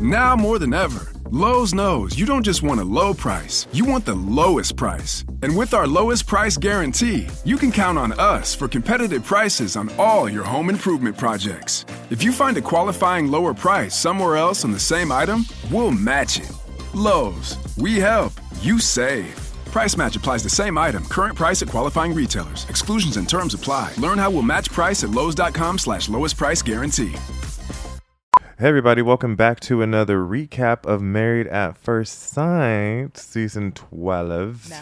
Now more than ever, Lowe's knows you don't just want a low price, you want the lowest price. And with our lowest price guarantee, you can count on us for competitive prices on all your home improvement projects. If you find a qualifying lower price somewhere else on the same item, we'll match it. Lowe's, we help, you save. Price match applies the same item. Current price at qualifying retailers. Exclusions and terms apply. Learn how we'll match price at lowes.com/lowest price guarantee. Hey everybody, welcome back to another recap of Married at First Sight, season 12.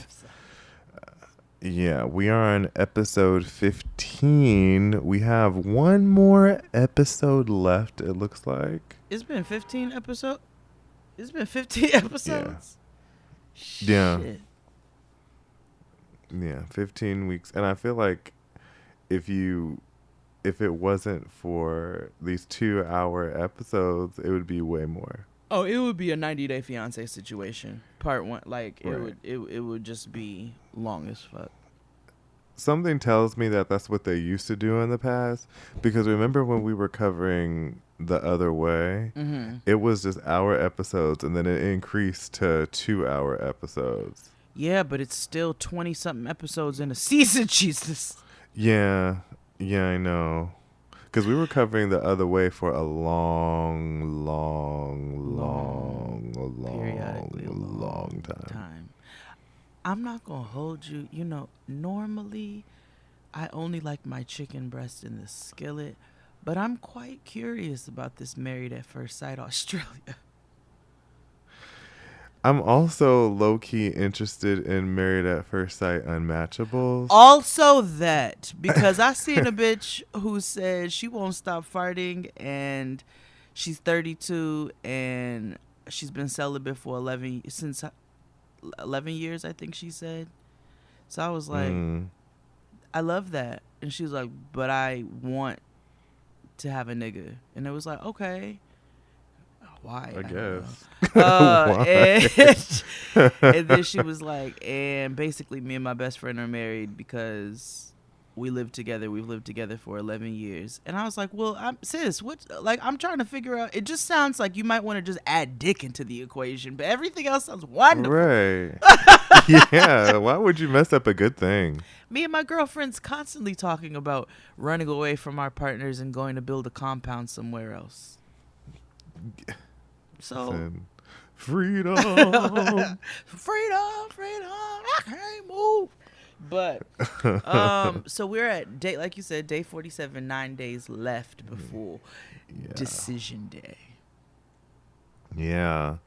Yeah, we are on episode 15. We have one more episode left, it looks like. It's been 15 episodes? It's been 15 episodes? Yeah. Shit. Yeah, 15 weeks. And I feel like if it wasn't for these 2-hour episodes, it would be way more. Oh, it would be a 90-Day Fiance situation. Part one. Like, Right. it would just be long as fuck. Something tells me that that's what they used to do in the past. Because remember when we were covering The Other Way? Mm-hmm. It was just hour episodes, and then it increased to 2-hour episodes. Yeah, but it's still 20-something episodes in a season, Jesus. Yeah, I know. Because we were covering The Other Way for a long time. I'm not going to hold you. You know, normally I only like my chicken breast in the skillet, but I'm quite curious about this Married at First Sight Australia. I'm also low-key interested in Married at First Sight Unmatchables. Also that, because I seen a bitch who said she won't stop farting and she's 32 and she's been celibate for 11 years, I think she said. So I was like, I love that. And she was like, but I want to have a nigga. And it was like, okay. Why? I guess. And then she was like, and basically me and my best friend are married because we live together. We've lived together for 11 years. And I was like, well, sis, I'm trying to figure out. It just sounds like you might want to just add dick into the equation, but everything else sounds wonderful. Right. Yeah. Why would you mess up a good thing? Me and my girlfriend's constantly talking about running away from our partners and going to build a compound somewhere else. So freedom. freedom, I can't move. But so we're at day, like you said, day 47, 9 days left before decision day. Yeah.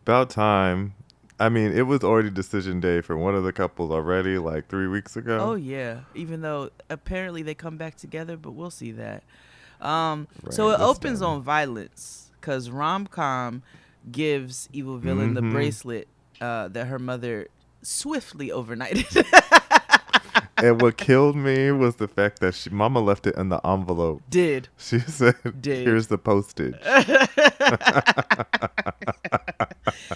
About time. I mean, it was already decision day for one of the couples already, like 3 weeks ago. Oh yeah. Even though apparently they come back together, but we'll see that. So it opens on violence. Because Rom-Com gives Evil Villain the bracelet that her mother swiftly overnighted. And what killed me was the fact that Mama left it in the envelope. Did. She said, here's the postage.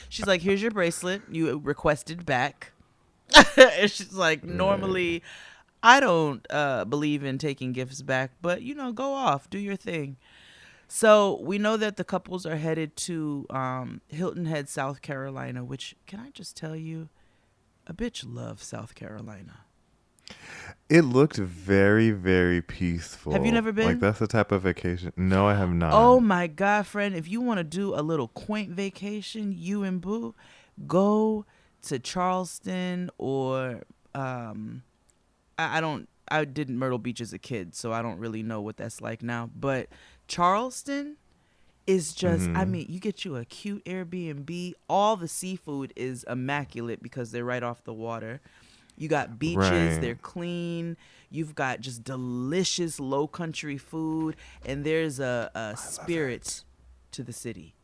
She's like, here's your bracelet. You requested back. And she's like, normally I don't believe in taking gifts back, but, go off. Do your thing. So we know that the couples are headed to Hilton Head, South Carolina, which, can I just tell you, a bitch loves South Carolina. It looked very, very peaceful. Have you never been? Like, that's the type of vacation. No, I have not. Oh, my God, friend. If you want to do a little quaint vacation, you and Boo, go to Charleston or I did Myrtle Beach as a kid, so I don't really know what that's like now. But Charleston is just, I mean, you get you a cute Airbnb. All the seafood is immaculate because they're right off the water. You got beaches, they're clean. You've got just delicious low country food. And there's a spirit to the city.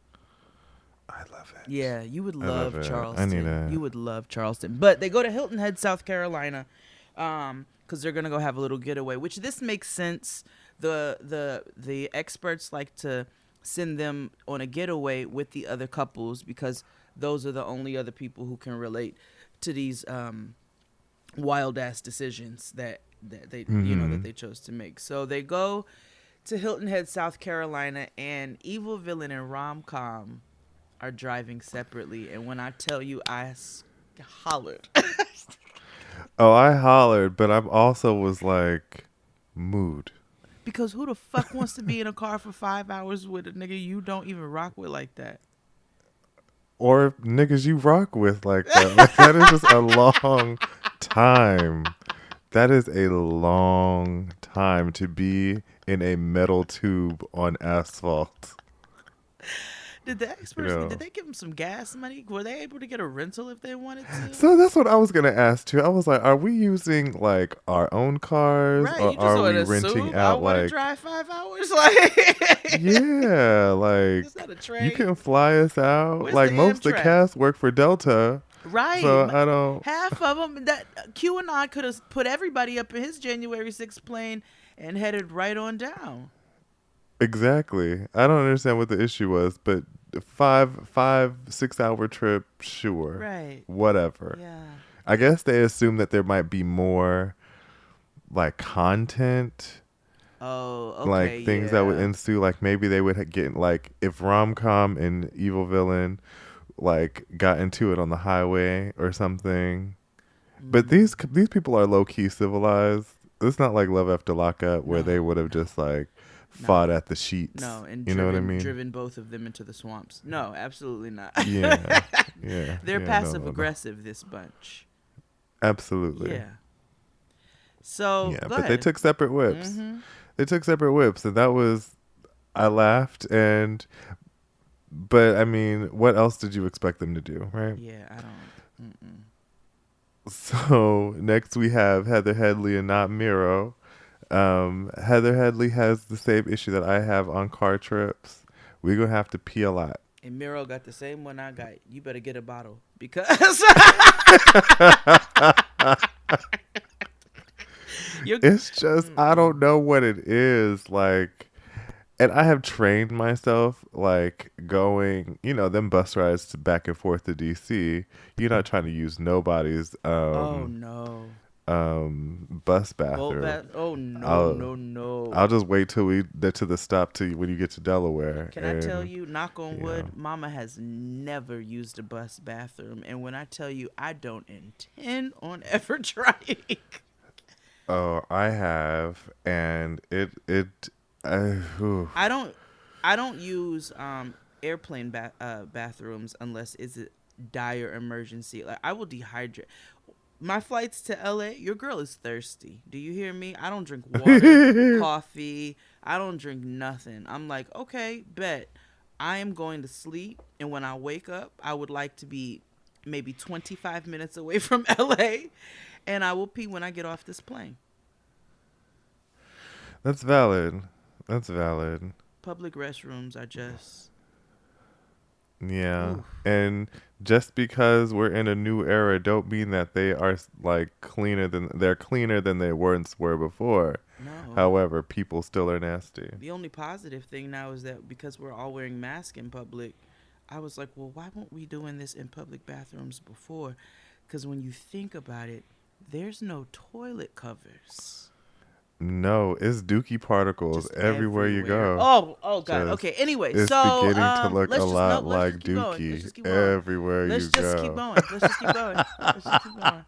I love it. Yeah, you would love Charleston. I need that. You would love Charleston. But they go to Hilton Head, South Carolina, because they're going to go have a little getaway, which this makes sense. The experts like to send them on a getaway with the other couples because those are the only other people who can relate to these wild ass decisions that they that they chose to make. So they go to Hilton Head, South Carolina, and Evil Villain and Rom-Com are driving separately, and when I tell you hollered. Oh, I hollered, but I also was like, mood. Because who the fuck wants to be in a car for 5 hours with a nigga you don't even rock with like that? Or niggas you rock with like that. Like, that is just a long time. That is a long time to be in a metal tube on asphalt. Did the experts, did they give them some gas money? Were they able to get a rental if they wanted to? So that's what I was going to ask too. I was like, are we using like our own cars, Right, or you just are want we to renting assume out I want to like drive 5 hours? Like, yeah, like it's not a train. you can fly us out. Where's Like the most of the Amtrak? cast work for Delta. Right. So I don't Half of them, that QAnon could have put everybody up in his January 6th plane and headed right on down. exactly. I don't understand what the issue was, but 6 hour trip, sure. Right. Whatever. Yeah. I guess they assume that there might be more like content, Oh, okay. like things that would yeah. ensue. Like maybe they would get like if rom-com and evil villain like got into it on the highway or something. But these people are low key civilized. It's not like Love After Lockup where they would have just like fought at the sheets. No, and you know what I mean? driven both of them into the swamps. No, absolutely not. Yeah, yeah. They're yeah, passive no. aggressive, this bunch. Absolutely. Yeah. So, Yeah, go but ahead. they took separate whips. They took separate whips, and that was, I laughed, but I mean, what else did you expect them to do, right? Yeah, I don't. So next we have Heather Headley and Not Miro. Heather Headley has the same issue that I have on car trips. We're going to have to pee a lot. And Miro got the same one I got. You better get a bottle because It's just, I don't know what it is. Like, and I have trained myself, like, going, them bus rides back and forth to DC. You're not trying to use nobody's oh no. bus bathroom. Oh no, no. I'll just wait till we get to the stop when you get to Delaware. Can I tell you, knock on wood, Mama has never used a bus bathroom, and when I tell you, I don't intend on ever trying. Oh, I have, and I don't use airplane bathrooms unless it's a dire emergency. Like, I will dehydrate. My flights to LA, your girl is thirsty. Do you hear me? I don't drink water, coffee. I don't drink nothing. I'm like, okay, bet. I am going to sleep, and when I wake up, I would like to be maybe 25 minutes away from LA, and I will pee when I get off this plane. That's valid. That's valid. Public restrooms are just... Yeah. Oof. And just because we're in a new era don't mean that they are like cleaner than they once were before. No. However, people still are nasty. The only positive thing now is that because we're all wearing masks in public, I was like, well, why weren't we doing this in public bathrooms before? Because when you think about it, there's no toilet covers. No, it's dookie particles Just everywhere you go. Oh God. Just- Okay. Anyway, It's so beginning to look let's a just- lot no, let's like just keep going. Let's dookie just keep going. everywhere Let's you just go. keep going. Let's just keep going. Let's just keep going.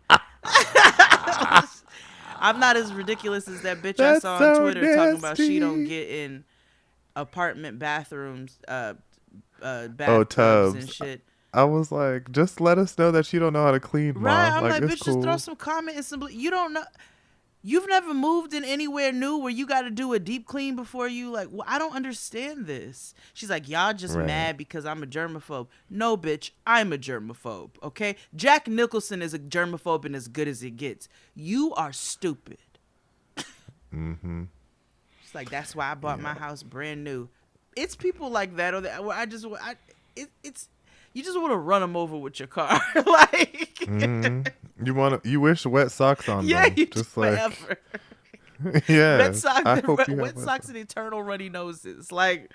I'm not as ridiculous as that bitch That's I saw so on Twitter talking about she don't nasty. get in apartment bathrooms, bathtubs tubs. and shit. I was like, just let us know that you don't know how to clean, Right? Mom. I'm like, it's bitch, cool. just throw some comment and some. You don't know. You've never moved in anywhere new where you got to do a deep clean before you like. Well, I don't understand this. She's like, y'all just Right. mad because I'm a germaphobe. No, bitch, I'm a germaphobe. Okay, Jack Nicholson is a germaphobe and as good as it gets. You are stupid. Mm-hmm. It's like that's why I bought my house brand new. It's people like that, or that where it's you just want to run them over with your car, like. Mm-hmm. You wish wet socks on Yeah, them. you just whatever. yeah. Wet socks, I hope you have wet socks and eternal runny noses. Like,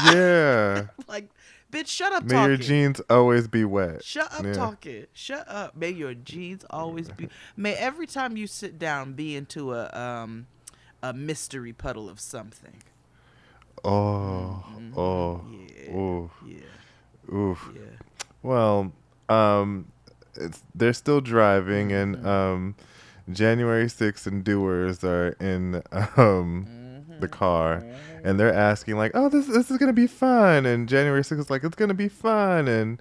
Yeah. like, bitch, shut up May talking. your jeans always be wet. Shut up Yeah. talking. Shut up. May your jeans always be. May every time you sit down be into a mystery puddle of something. Oh, oh, Yeah. oh. Yeah. Oof. Yeah. Well, they're still driving, and January 6th and doers are in the car, and they're asking like, "Oh, this is gonna be fun," and January 6th is like, "It's gonna be fun,"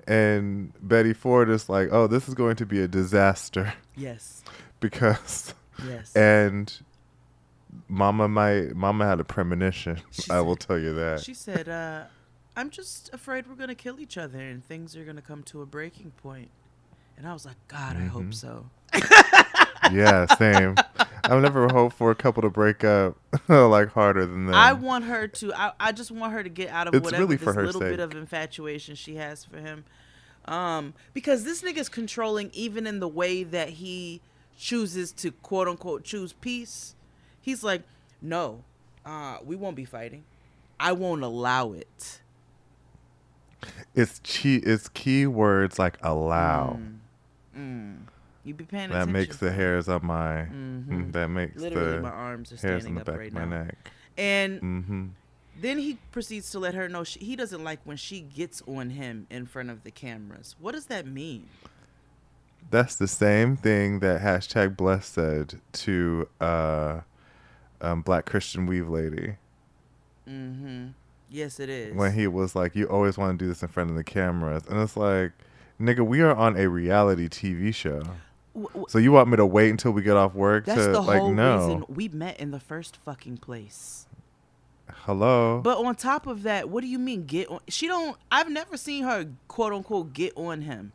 and Betty Ford is like, "Oh, this is going to be a disaster." Yes. Because Yes. and Mama had a premonition. I will tell you that. She said, I'm just afraid we're going to kill each other and things are going to come to a breaking point. And I was like, God, I hope so. Yeah, same. I've never hoped for a couple to break up like harder than that. I want her to. I just want her to get out of It's whatever really this for her little bit sake. of infatuation she has for him. Because this nigga's controlling even in the way that he chooses to quote unquote choose peace. He's like, no, we won't be fighting. I won't allow it. It's key words like allow. You be paying That attention. makes the hairs on my. That makes Literally, the my arms are hairs standing on the up back right of my now. neck. And then he proceeds to let her know he doesn't like when she gets on him in front of the cameras. What does that mean? That's the same thing that #Bless said to Black Christian Weave Lady. Yes, it is. When he was like, "You always want to do this in front of the cameras," and it's like, "Nigga, we are on a reality TV show." So you want me to wait until we get off work That's to the like whole no? reason we met in the first fucking place. Hello. But on top of that, what do you mean get on? I've never seen her quote unquote get on him.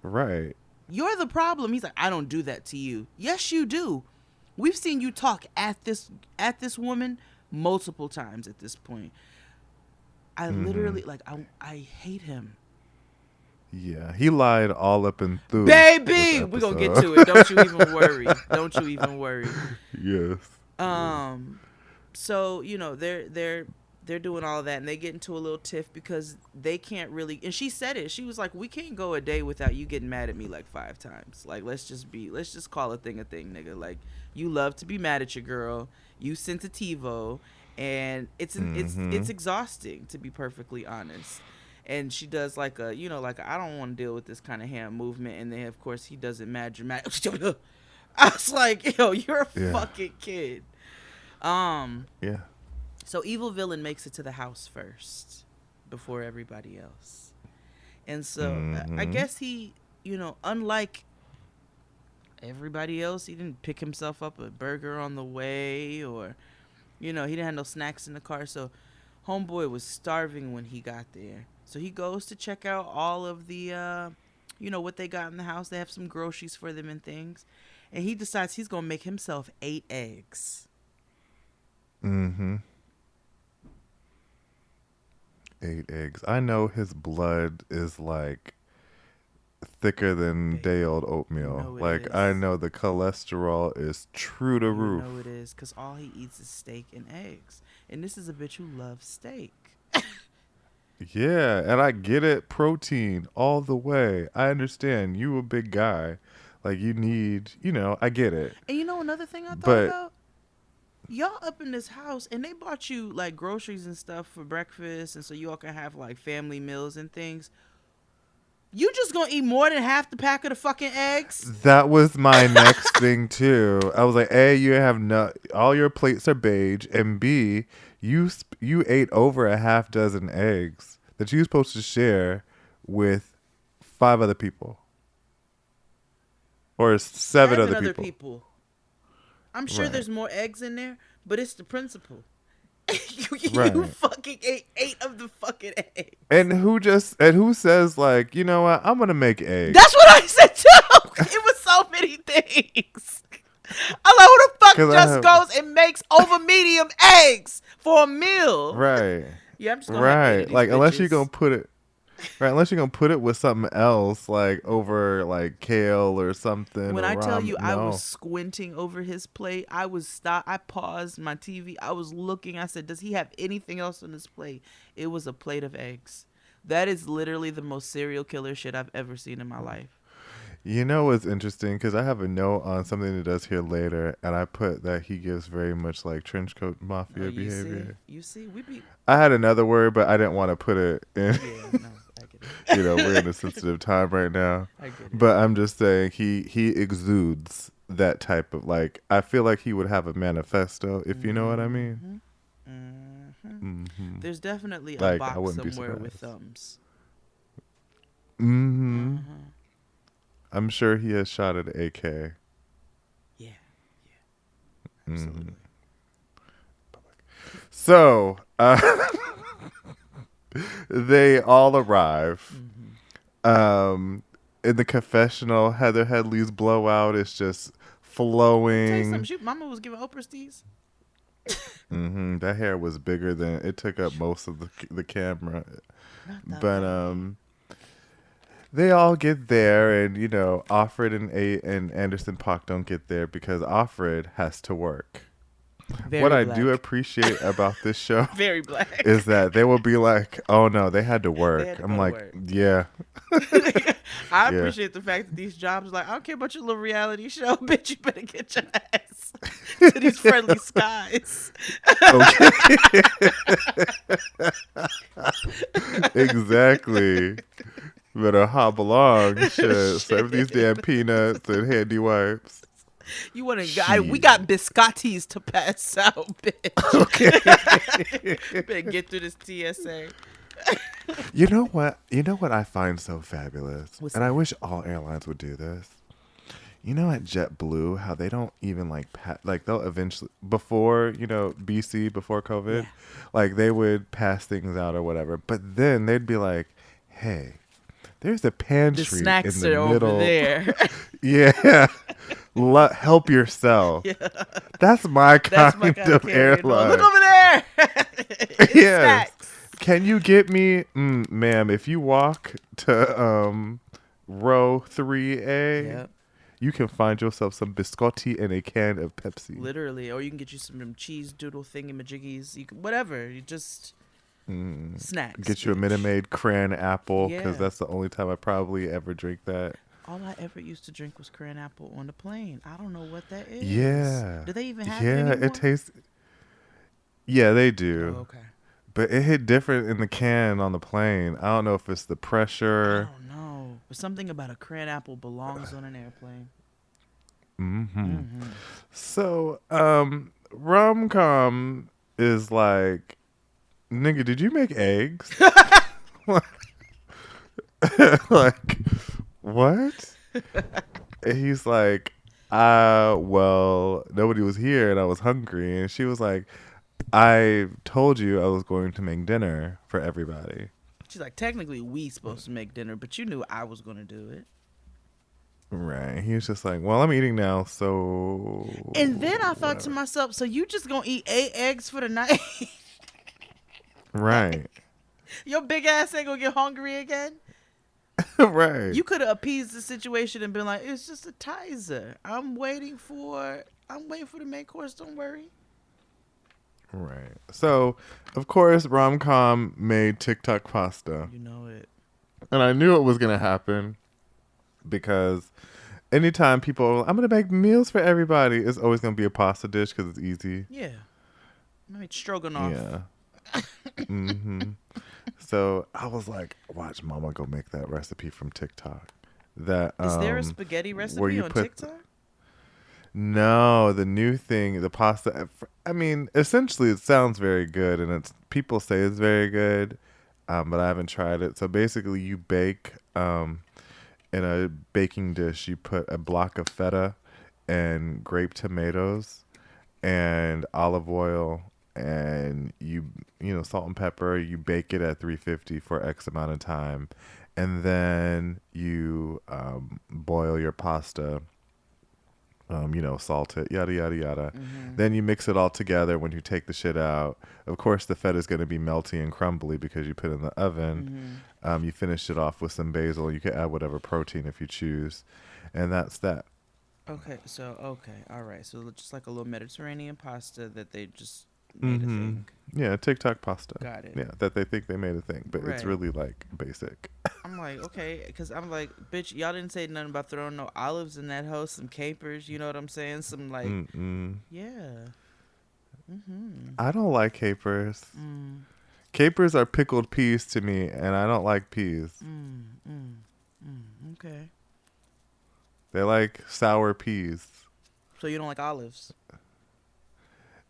Right. You're the problem. He's like, I don't do that to you. Yes, you do. We've seen you talk at this woman multiple times at this point. I literally I hate him. Yeah, he lied all up and through. Baby, we're gonna get to it. Don't you even worry. Don't you even worry. Yes. So, you know, they're doing all of that and they get into a little tiff because they can't really, and she said it. She was like, we can't go a day without you getting mad at me like 5 times. Like, let's just call a thing, nigga. Like, you love to be mad at your girl. You sensitivo, and it's exhausting, to be perfectly honest. And she does like a, you know, like I don't want to deal with this kind of hand movement. And then of course he does it mad dramatic. I was like, yo, you're a fucking kid. Yeah. So Evil Villain makes it to the house first before everybody else. And so I guess he, you know, unlike everybody else, he didn't pick himself up a burger on the way, or, you know, he didn't have no snacks in the car. So homeboy was starving when he got there. So he goes to check out all of the, you know, what they got in the house. They have some groceries for them and things. And he decides he's going to make himself 8 eggs. 8 eggs. I know his blood is like thicker than day old oatmeal. Like, I know the cholesterol is true to roof. You know it is, because all he eats is steak and eggs. And this is a bitch who loves steak. Yeah, and I get it. Protein all the way. I understand. You a big guy. Like, you need, you know, I get it. And you know another thing I thought about? Y'all up in this house, and they bought you, like, groceries and stuff for breakfast, and so you all can have, like, family meals and things. You just gonna eat more than half the pack of the fucking eggs? That was my next thing, too. I was like, A, you have all your plates are beige, and B, you ate over a half dozen eggs that you're supposed to share with 5 other people. Or 7 other people. I'm sure there's more eggs in there, but it's the principle. You Right. fucking ate 8 of the fucking eggs. And who says, like, you know what, I'm gonna make eggs. That's what I said too. It was so many things. I like, who the fuck just goes and makes over medium eggs for a meal? Right. Yeah, I'm just gonna have 8 of these Like, unless you're bitches. gonna put it unless you're gonna put it with something else, like over like kale or something. When or I tell you, I no. was squinting over his plate. I paused my TV. I was looking. I said, does he have anything else on his plate? It was a plate of eggs. That is literally the most serial killer shit I've ever seen in my life. You know what's interesting? Because I have a note on something that does here later, and I put that he gives very much like trench coat mafia behavior. You see, we be. I had another word, but I didn't want to put it in. Yeah, no, I get it. You know, we're in a sensitive time right now. I get it. But I'm just saying he exudes that type of like. I feel like he would have a manifesto, if you know what I mean. There's definitely a Like, I box wouldn't be somewhere with surprised. thumbs. I'm sure he has shot at AK. Yeah, absolutely. So they all arrive. In the confessional, Heather Headley's blowout is just Tell you flowing. something, Mama was giving Oprah steez. That hair was bigger than it took up most of the camera. Not that But bad. they all get there, and Offred and Anderson .Paak don't get there because Offred has to work. Very What black. I do appreciate about this show Very black. is that they will be like, "Oh no, they had to work." had to I'm go to like, work. "Yeah, I Yeah. appreciate the fact that these jobs, like, I don't care about your little reality show, bitch. You better get your ass to these friendly skies. exactly." Better hobble along, shit. Serve these damn peanuts and handy wipes. You want to? We got biscottis to pass out, bitch. Okay. Better get through this TSA. You know what? You know what I find so fabulous, What's and I that? wish all airlines would do this. You know, at JetBlue, how they don't even like they'll eventually before BC before COVID, Yeah. like they would pass things out or whatever, but then they'd be like, "Hey, there's a pantry The snacks in the are middle. over there. Yeah, help yourself." Yeah. That's my That's my kind of carry-on. airline. Look over there. It's Yes. snacks. Can you get me, ma'am? If you walk to row 3A, Yep. you can find yourself some biscotti and a can of Pepsi. Literally, or you can get you some cheese doodle thingamajiggies. You can, whatever. You just snacks. Get you a bitch. Minute Maid cran apple, because Yeah. that's the only time I probably ever drink that. All I ever used to drink was cran apple on the plane. I don't know what that is. Yeah. Do they even have it Yeah, anymore? it tastes. Yeah, they do. Oh, okay. But it hit different in the can on the plane. I don't know if it's the I pressure. don't know. But something about a cran apple belongs on an airplane. So, rom-com is like, nigga, did you make eggs? Like, what? And he's like, well, nobody was here and I was hungry. And she was like, I told you I was going to make dinner for everybody. She's like, technically, we supposed to make dinner, but you knew I was going to do it. Right. He was just like, well, I'm eating now, so. And then I thought to myself, so you just going to eat 8 eggs for the night? Right. Your big ass ain't going to get hungry again? Right. You could have appeased the situation and been like, it's just a tizer. I'm waiting for the main course. Don't worry. Right. So, of course, rom-com made TikTok pasta. You know it. And I knew it was going to happen because anytime people, I'm going to make meals for everybody, it's always going to be a pasta dish because it's easy. Yeah. I made stroganoff. Yeah. So I was like, watch mama go make that recipe from TikTok. That Is there a spaghetti recipe on TikTok? No, the new thing, the pasta. I mean, essentially, it sounds very good, and people say it's very good, but I haven't tried it. So basically, you bake in a baking dish. You put a block of feta and grape tomatoes and olive oil, and you salt and pepper. You bake it at 350 for X amount of time, and then you boil your pasta. Salt it, yada, yada, yada. Then you mix it all together when you take the shit out. Of course, the feta is going to be melty and crumbly because you put it in the oven. You finish it off with some basil. You can add whatever protein if you choose. And that's that. Okay, all right. So just like a little Mediterranean pasta that they just made a thing. Yeah, TikTok pasta. Got it. Yeah, that they think they made a thing. But it's Right. really like basic. I'm I'm like, okay, because I'm like, bitch, y'all didn't say nothing about throwing no olives in that house, some capers, you know what I'm saying? Some like, yeah. I don't like capers. Mm, Capers are pickled peas to me, and I don't like peas. okay. They're like sour peas. So you don't like olives?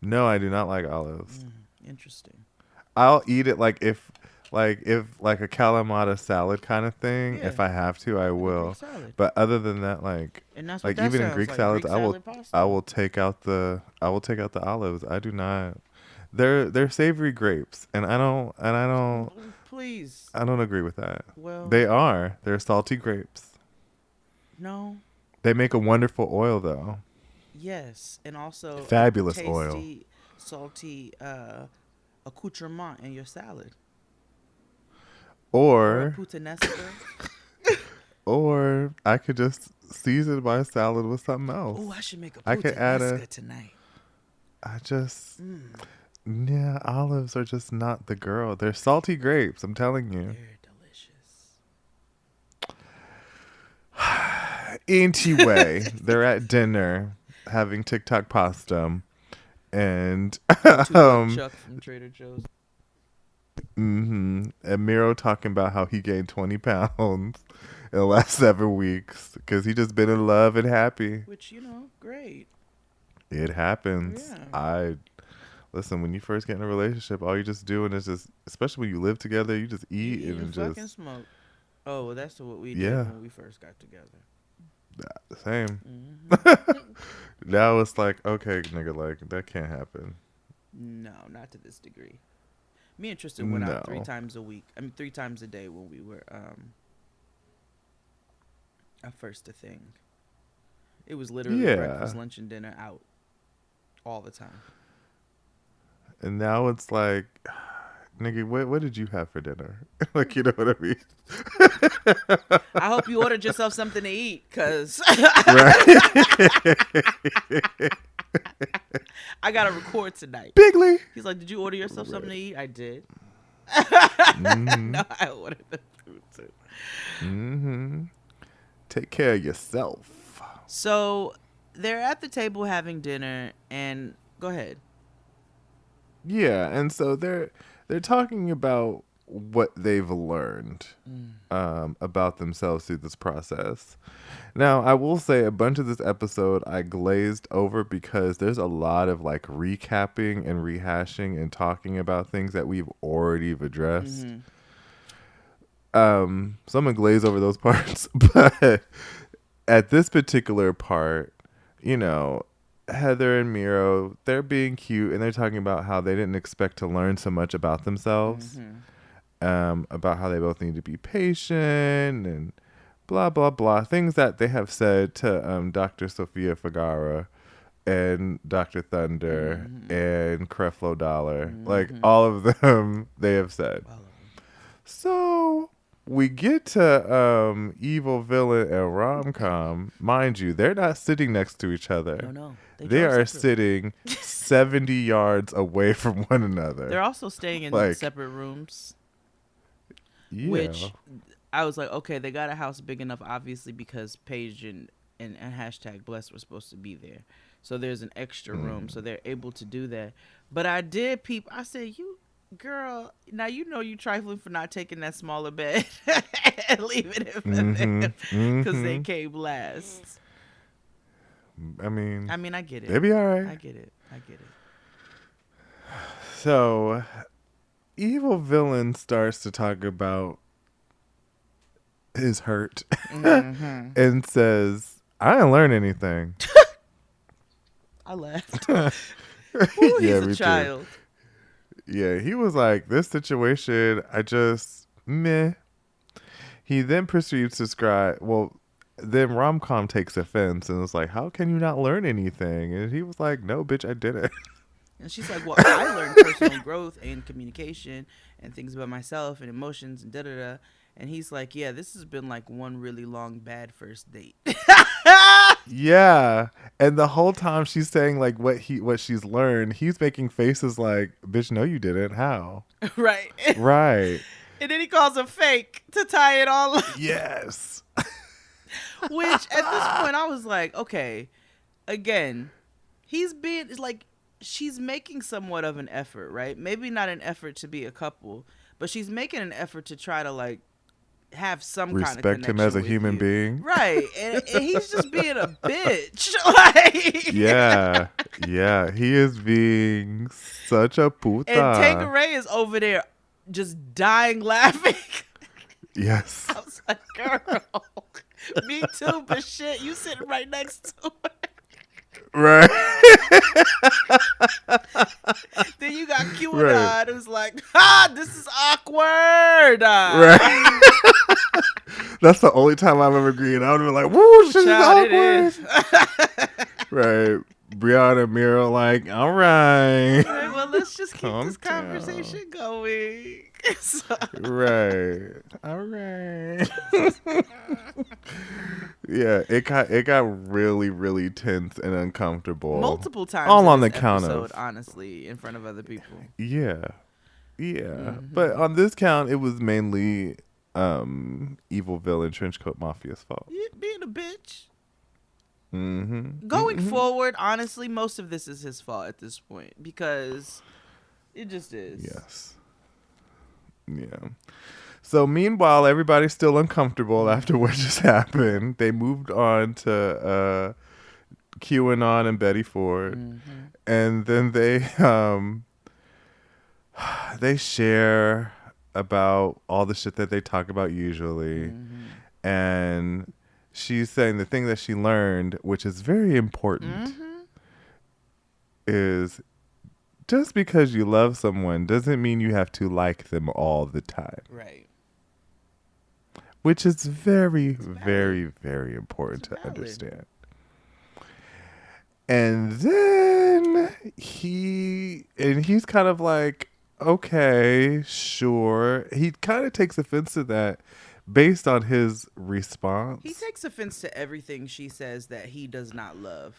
No, I do not like olives. Interesting. I'll eat it if a Kalamata salad kind of thing. Yeah. If I have to, I Like a will. Greek salad. But other than that, And that's what like that even in sounds Greek like, salads, Greek salad pasta. I will take out the olives. I do not. They're savory grapes, and I don't Please. I don't agree with that. Well, They're salty grapes. no. They make a wonderful oil though. Yes, and also Fabulous a oil. tasty, salty accoutrement in your salad. Or a Or puttanesca. or I could just season my salad with something else. Oh, I should make a I could add puttanesca tonight. Yeah, olives are just not the girl. They're salty grapes, I'm telling you. They're delicious. Anyway, they're at dinner having TikTok pasta. And Chuck from Trader Joe's. and Miro talking about how he gained 20 pounds in the last 7 weeks because he just been in love and happy. Which, great. It happens. Yeah. Listen, when you first get in a relationship, all you're just doing is especially when you live together, you just eat and fucking just smoke. Oh, well, that's what we Yeah. did when we first got together. same. Mm-hmm. Now it's like, okay, nigga, like that can't happen. No, not to this degree. Me and Tristan went out No. 3 times a week. 3 times a day when we were first a thing. It was literally Yeah. breakfast, lunch, and dinner out all the time. And now it's like, nigga, what did you have for dinner? Like, you know what I mean? I hope you ordered yourself something to eat, cause Right? I gotta record tonight. Bigly. He's like, "Did you order yourself something to eat?" I did. No, I ordered the food too. Take care of yourself. So they're at the table having dinner, and go ahead. Yeah, and so they're talking about what they've learned about themselves through this process. Now, I will say a bunch of this episode I glazed over because there's a lot of like recapping and rehashing and talking about things that we've already addressed. So I'm gonna glaze over those parts, but at this particular part, Heather and Miro, they're being cute and they're talking about how they didn't expect to learn so much about themselves, about how they both need to be patient and blah, blah, blah. Things that they have said to Dr. Sofia Vergara and Dr. Thunder and Creflo Dollar. Like, all of them they have said. So we get to Evil Villain and Rom-Com. Mind you, they're not sitting next to each other. No. They are sitting 70 yards away from one another. They're also staying in separate rooms. Yeah. Which I was like, okay, they got a house big enough, obviously, because Paige and hashtag Blessed were supposed to be there. So there's an extra room, so they're able to do that. But I did peep. I said, you, girl, now you trifling for not taking that smaller bed and leaving it for them because they came last. I mean, I get it. They'll be all right. I get it. So, Evil Villain starts to talk about his hurt and says, I didn't learn anything. I laughed. Ooh, he's a child. Too. Yeah, he was like, this situation, I just, meh. He then proceeds to describe, then Rom-Com takes offense and was like, how can you not learn anything? And he was like, no, bitch, I didn't. And she's like, well, I learned personal growth and communication and things about myself and emotions and da-da-da. And he's like, yeah, this has been like one really long bad first date. Yeah. And the whole time she's saying like what she's learned, he's making faces like, bitch, no, you didn't. How? Right. Right. And then he calls a fake to tie it all up. Yes. Which at this point I was like, okay, again, he's being like, she's making somewhat of an effort, right? Maybe not an effort to be a couple, but she's making an effort to try to like have some kind of Respect him as a with human you. being. Right. And he's just being a bitch. Like, Yeah. Yeah. He is being such a puta. and Tanqueray is over there just dying laughing. Yes. I was like, girl, me too, but shit, you sitting right next to her. Right. Then you got QAnon. Right. It was like, this is awkward. Right. That's the only time I've ever agreed. I would have been like, woo, shit is Child, awkward. it is. Right. Brianna and Miro like, all right. Like, well, let's just keep Calm this conversation going. So- Right. All right. Yeah, it got really, really tense and uncomfortable. multiple times. All in on this the count episode, of. honestly, in front of other people. Yeah. Yeah. Mm-hmm. But on this count, it was mainly evil villain trenchcoat mafia's fault. Yeah, being a bitch. Mm-hmm. Going forward, honestly, most of this is his fault at this point because it just is. Yes. Yeah. So meanwhile, everybody's still uncomfortable after what just happened. They moved on to QAnon and Betty Ford, and then they share about all the shit that they talk about usually, and she's saying the thing that she learned, which is very important, is just because you love someone doesn't mean you have to like them all the time. Right. Which is very, very, very important to understand. And then he's kind of like, okay, sure. He kind of takes offense to that based on his response. He takes offense to everything she says that he does not love.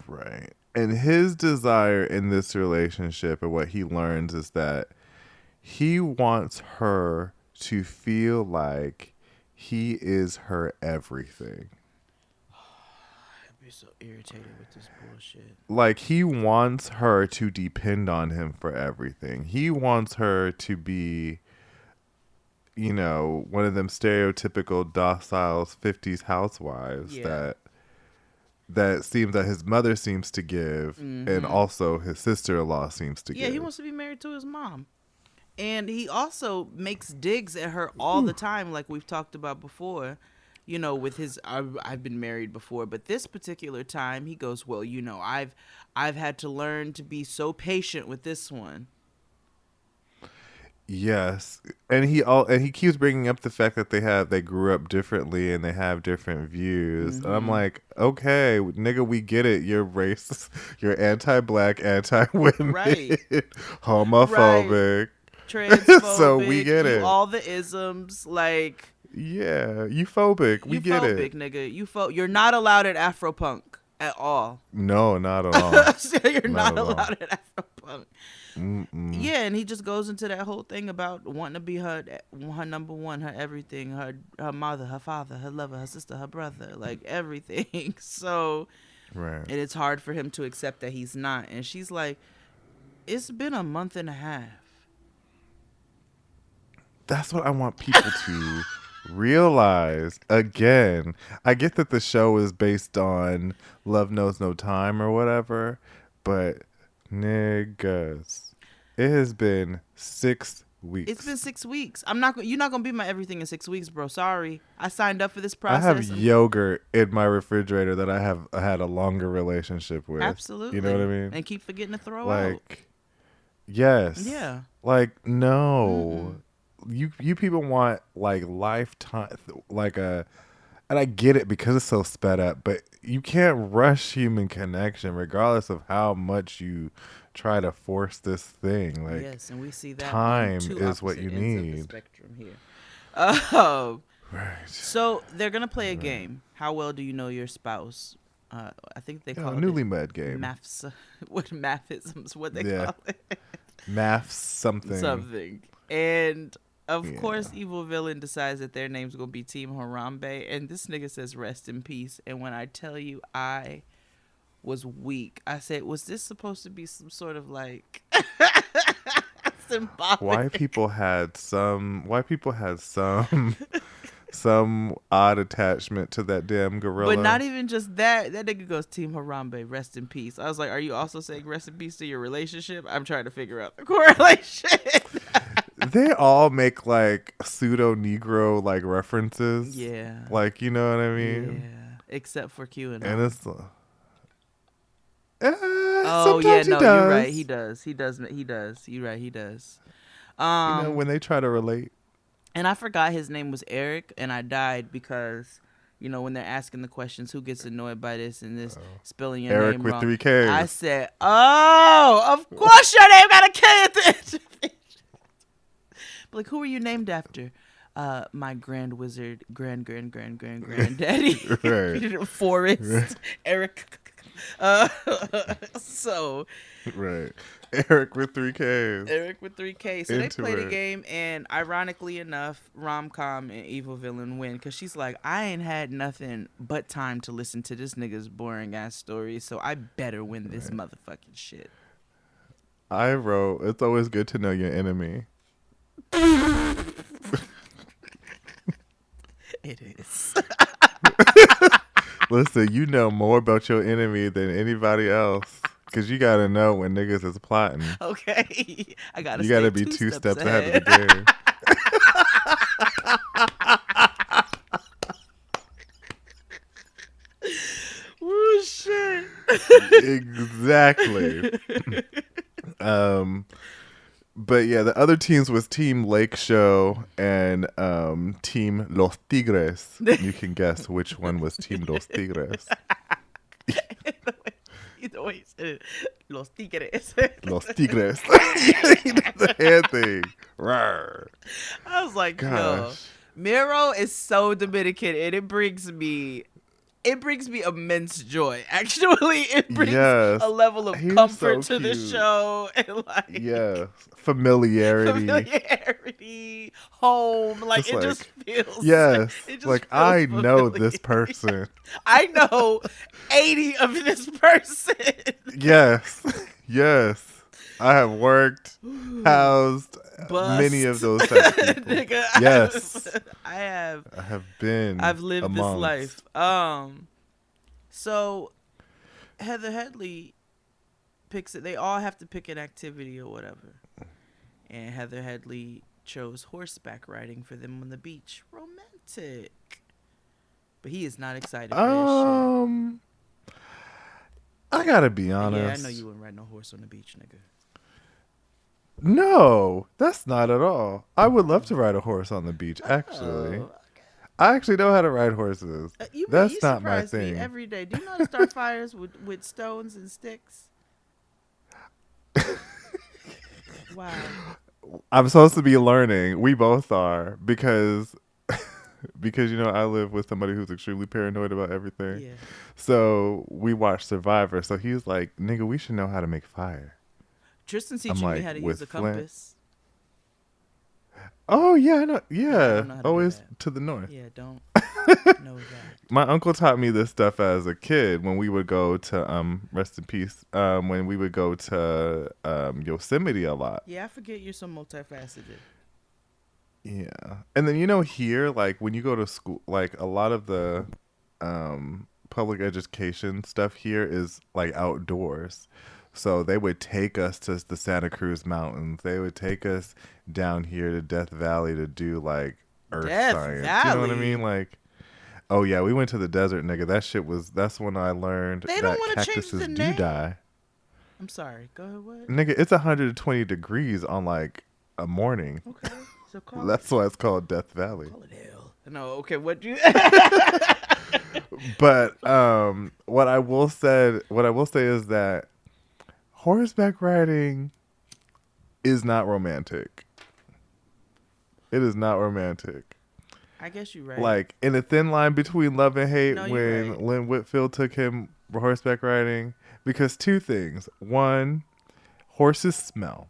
Right. And his desire in this relationship and what he learns is that he wants her to feel like he is her everything. I'd be so irritated with this bullshit. Like, he wants her to depend on him for everything. He wants her to be, you know, one of them stereotypical docile 50s housewives that seems that his mother seems to give, and also his sister-in-law seems to give. Yeah, he wants to be married to his mom. And he also makes digs at her all the time, like we've talked about before. You know, with his, I've been married before, but this particular time, he goes, well, you know, I've had to learn to be so patient with this one. Yes, and he keeps bringing up the fact that they grew up differently and they have different views. And I'm like, okay, nigga, we get it. You're racist. You're anti-black, anti-women, Right. homophobic. Transphobic. So we get it. All the isms, like. Yeah, you phobic. We get it. Nigga. You're not allowed at Afropunk at all. No, not at all. You're not at all. allowed at Afropunk. Yeah, and he just goes into that whole thing about wanting to be her number one, her everything, her mother, her father, her lover, her sister, her brother, like everything. So, Right. and it's hard for him to accept that he's not. And she's like, it's been a month and a half. That's what I want people to realize. Again, I get that the show is based on Love Knows No Time or whatever, but niggas, it has been 6 weeks. It's been 6 weeks. You're not gonna be my everything in 6 weeks, bro. Sorry. I signed up for this I process. have yogurt in my refrigerator that I have had a longer relationship with. Absolutely. You know what I mean? And keep forgetting to throw out. Like, yes. Yeah. Like, no. You people want like lifetime, and I get it because it's so sped up, but you can't rush human connection regardless of how much you try to force this thing. Like, yes, and we see that time on two is what opposite you ends of the need. spectrum here. Right. So they're gonna play a game. How well do you know your spouse? I think they call it newlymade game. maths. What mathisms? What they Yeah. call it? Math something. Something. And of Yeah. course, Evil Villain decides that their name's gonna be Team Harambe, and this nigga says rest in peace. And when I tell you, I was weak. I said, was this supposed to be some sort of like symbolic? White people had some odd attachment to that damn gorilla. But not even just that. That nigga goes, Team Harambe, rest in peace. I was like, are you also saying rest in peace to your relationship? I'm trying to figure out the correlation. They all make like pseudo Negro like references. Yeah. Like, you know what I mean? Yeah. Except for QAnon. And it's oh yeah, no, you're right. He does. You're right. He does. You know, when they try to relate. And I forgot his name was Eric, and I died because, you know, when they're asking the questions, who gets annoyed by this and this, spelling your Eric name with wrong. 3 Ks. I said, oh, of course your name got a K at the end of it. Like, who are you named after? My grand wizard, granddaddy, Right. Forrest, Right. Eric. So Right. Eric with 3 Ks. Eric with 3 Ks. So they Into played a it. game, and ironically enough, Rom-Com and Evil Villain win because she's like, I ain't had nothing but time to listen to this nigga's boring ass stories, so I better win this motherfucking shit. I wrote, it's always good to know your enemy. It is. Listen, you know more about your enemy than anybody else. Because you got to know when niggas is plotting. Okay. I gotta. You got to be 2 steps ahead of the game. Oh shit. Exactly. But yeah, the other teams was Team Lake Show and Team Los Tigres. You can guess which one was Team Los Tigres. Either way, Los Tigres. Los Tigres. The hand thing. Rawr. I was like, yo, Gosh. Miro is so Dominican, and it brings me immense joy. Actually, it brings Yes. a level of He's comfort so to the cute. show, and like Yes. Familiarity. familiarity, home. Like Just it like, just feels. Yes. it just Like, feels I know familiar. this person. I know 80 of this person. Yes. Yes. I have worked, housed many of those types of people. Nigga, Yes. I have. I have been. I've lived amongst. this life. So Heather Headley picks it. They all have to pick an activity or whatever. And Heather Headley chose horseback riding for them on the beach. Romantic. But he is not excited for this I gotta be shit. honest. Yeah, I know you wouldn't ride no horse on the beach, nigga. No, that's not at all. I would love to ride a horse on the beach, actually. Oh, I actually know how to ride horses. you That's not my surprise me thing. every day. Do you know how to start fires with stones and sticks? Wow. I'm supposed to be learning. We both are because you know I live with somebody who's extremely paranoid about everything. Yeah. So we watch Survivor. So he's like, "Nigga, we should know how to make fire." Tristan's teaching like, me how to with use a Flint. compass. Oh yeah, I know. I Yeah, don't know how to do always that. to the north. Yeah, don't know that. My uncle taught me this stuff as a kid when we would go to rest in peace. When we would go to Yosemite a lot. Yeah, I forget you're so multifaceted. Yeah. And then, you know, here, like when you go to school, like a lot of the public education stuff here is like outdoors. So they would take us to the Santa Cruz Mountains. They would take us down here to Death Valley to do like earth Death science. You know what I Valley? mean? Like, oh yeah, we went to the desert, nigga. That's when I learned They that don't wanna change cactuses the do name. die. I'm sorry. Go ahead. What? Nigga, it's 120 degrees on like a morning. Okay. So call That's why it's called Death Valley. it hell. No. Okay. What you? But what I will say is that horseback riding is not romantic. It is not romantic. I guess you're right. Like in a thin line between love and hate No, you're when right. Lynn Whitfield took him horseback riding because two things. One, horses smell.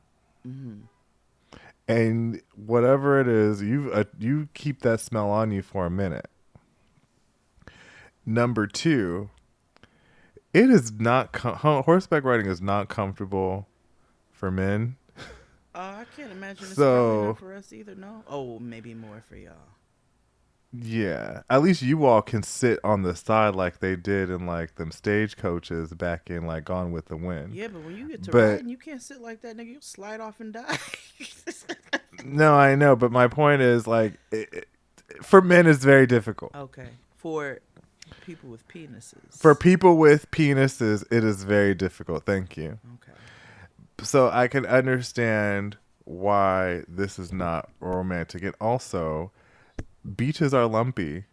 Mm-hmm. And whatever it is, you keep that smell on you for a minute. Number two, it is not horseback riding is not comfortable for men. I can't imagine it's probably So not for us either. No. Oh, maybe more for y'all. yeah, at least you all can sit on the side like they did in like them stagecoaches back in like Gone with the Wind. Yeah, but when you get to But riding, you can't sit like that, nigga. You slide off and die. no, I know. But my point is like, for men, it's very difficult. Okay. For people with penises. For people with penises, it is very difficult. Thank you. Okay. So I can understand why this is not romantic. And also, beaches are lumpy.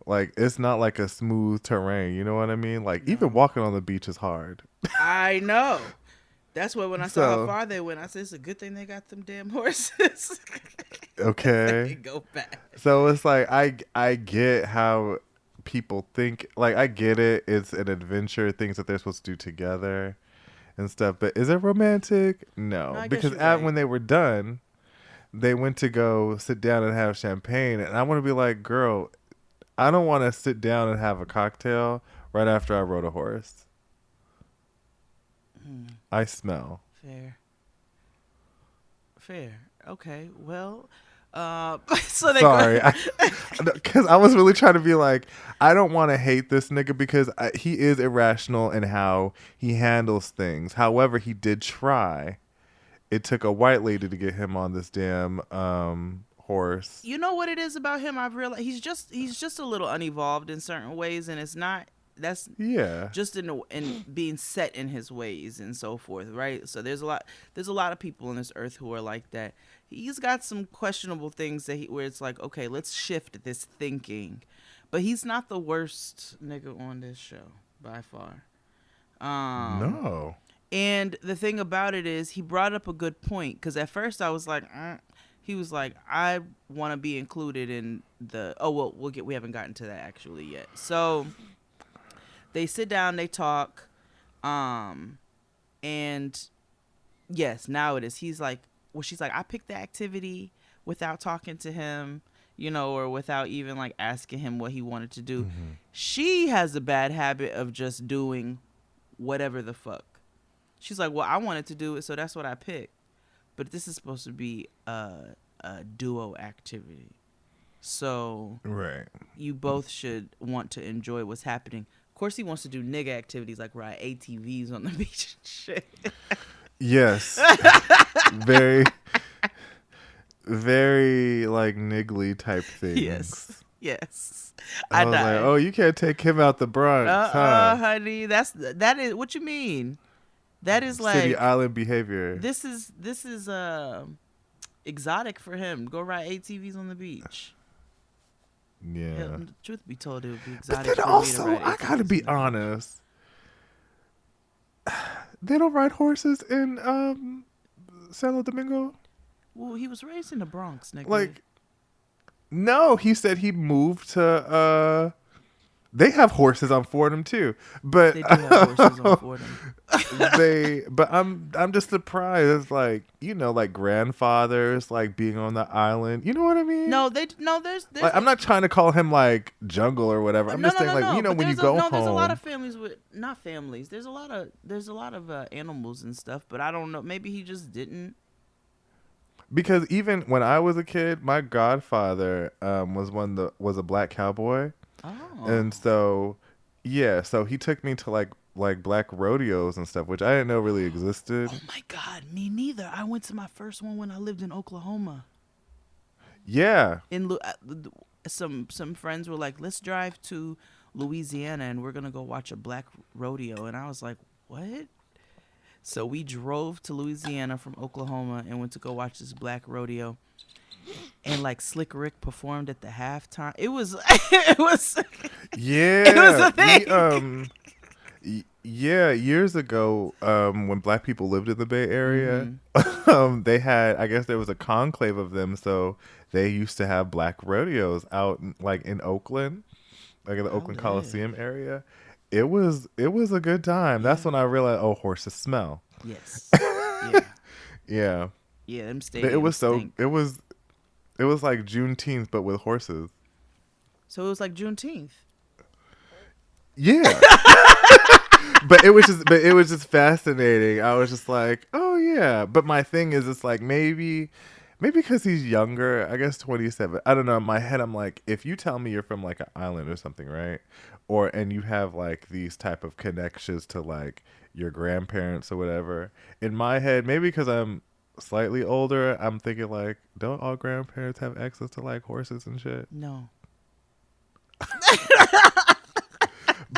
Like, it's not like a smooth terrain. You know what I mean? Like, even walking on the beach is hard. I know. That's why when I saw how So- far they went, I said, it's a good thing they got them damn horses. Okay. They go back. So it's like, I get how people think. Like, I get it. It's an adventure, things that they're supposed to do together and stuff. But is it romantic? No. No, I guess Because you're right. when they were done, they went to go sit down and have champagne. And I want to be like, girl, I don't want to sit down and have a cocktail right after I rode a horse. I smell. Fair. Okay. Well, so they Sorry. Because I was really trying to be like, I don't want to hate this nigga because he is irrational in how he handles things. However, he did try. It took a white lady to get him on this damn horse. You know what it is about him? I've realized he's just a little unevolved in certain ways, and it's not. That's Yeah. just in being set in his ways and so forth, right? So there's a lot of people on this earth who are like that. He's got some questionable things where it's like, okay, let's shift this thinking, but he's not the worst nigga on this show by far. No. And the thing about it is, he brought up a good point, because at first I was like, he was like, I want to be included in the. Oh well, we haven't gotten to that actually yet. So they sit down, they talk, and yes, now it is. He's like, well, she's like, I picked the activity without talking to him, or without even like asking him what he wanted to do. Mm-hmm. She has a bad habit of just doing whatever the fuck. She's like, well, I wanted to do it, so that's what I picked. But this is supposed to be a duo activity. So Right. you both should want to enjoy what's happening. Of course, he wants to do nigga activities like ride ATVs on the beach and shit. Yes. Very, very like niggly type things. Yes. I was like, oh, you can't take him out the Bronx, huh? Honey, that is what you mean. That is like City island behavior. This is exotic for him. Go ride ATVs on the beach. Yeah. Hell, truth be told, it would be But exotic then for also, me to ride I gotta ATVs be on the beach. honest. They don't ride horses in Santo Domingo. Well, he was raised in the Bronx, nigga. Like, no, he said he moved to. They have horses on Fordham too, but they do have horses on Fordham. But I'm just surprised. Like, like grandfathers like being on the island. You know what I mean? There's Like, I'm not trying to call him like jungle or whatever. I'm just saying like but when you there's go home. there's a lot of families with not families. There's a lot of animals and stuff, but I don't know. Maybe he just didn't. Because even when I was a kid, my godfather was a black cowboy, Oh. and so so he took me to like black rodeos and stuff, which I didn't know really existed. Oh my God, me neither. I went to my first one when I lived in Oklahoma. Yeah, Some friends were like, let's drive to Louisiana and we're gonna go watch a black rodeo, and I was like, what? So we drove to Louisiana from Oklahoma and went to go watch this black rodeo, and like Slick Rick performed at the halftime. It was yeah. It was a thing. Yeah, years ago, when black people lived in the Bay Area, they had, I guess there was a conclave of them, so they used to have black rodeos out like in Oakland, like in the Oakland Coliseum area. It was a good time. That's when I realized, oh, horses smell. Yes. Yeah. Yeah. Yeah, them But it was stadiums so stink. it was like Juneteenth but with horses. So it was like Juneteenth. Yeah. But it was just fascinating. I was just like, oh yeah. But my thing is, it's like maybe because he's younger. I guess 27. I don't know. In my head, I'm like, if you tell me you're from like an island or something, right? And you have like these type of connections to like your grandparents or whatever. In my head, maybe because I'm slightly older, I'm thinking like, don't all grandparents have access to like horses and shit? No.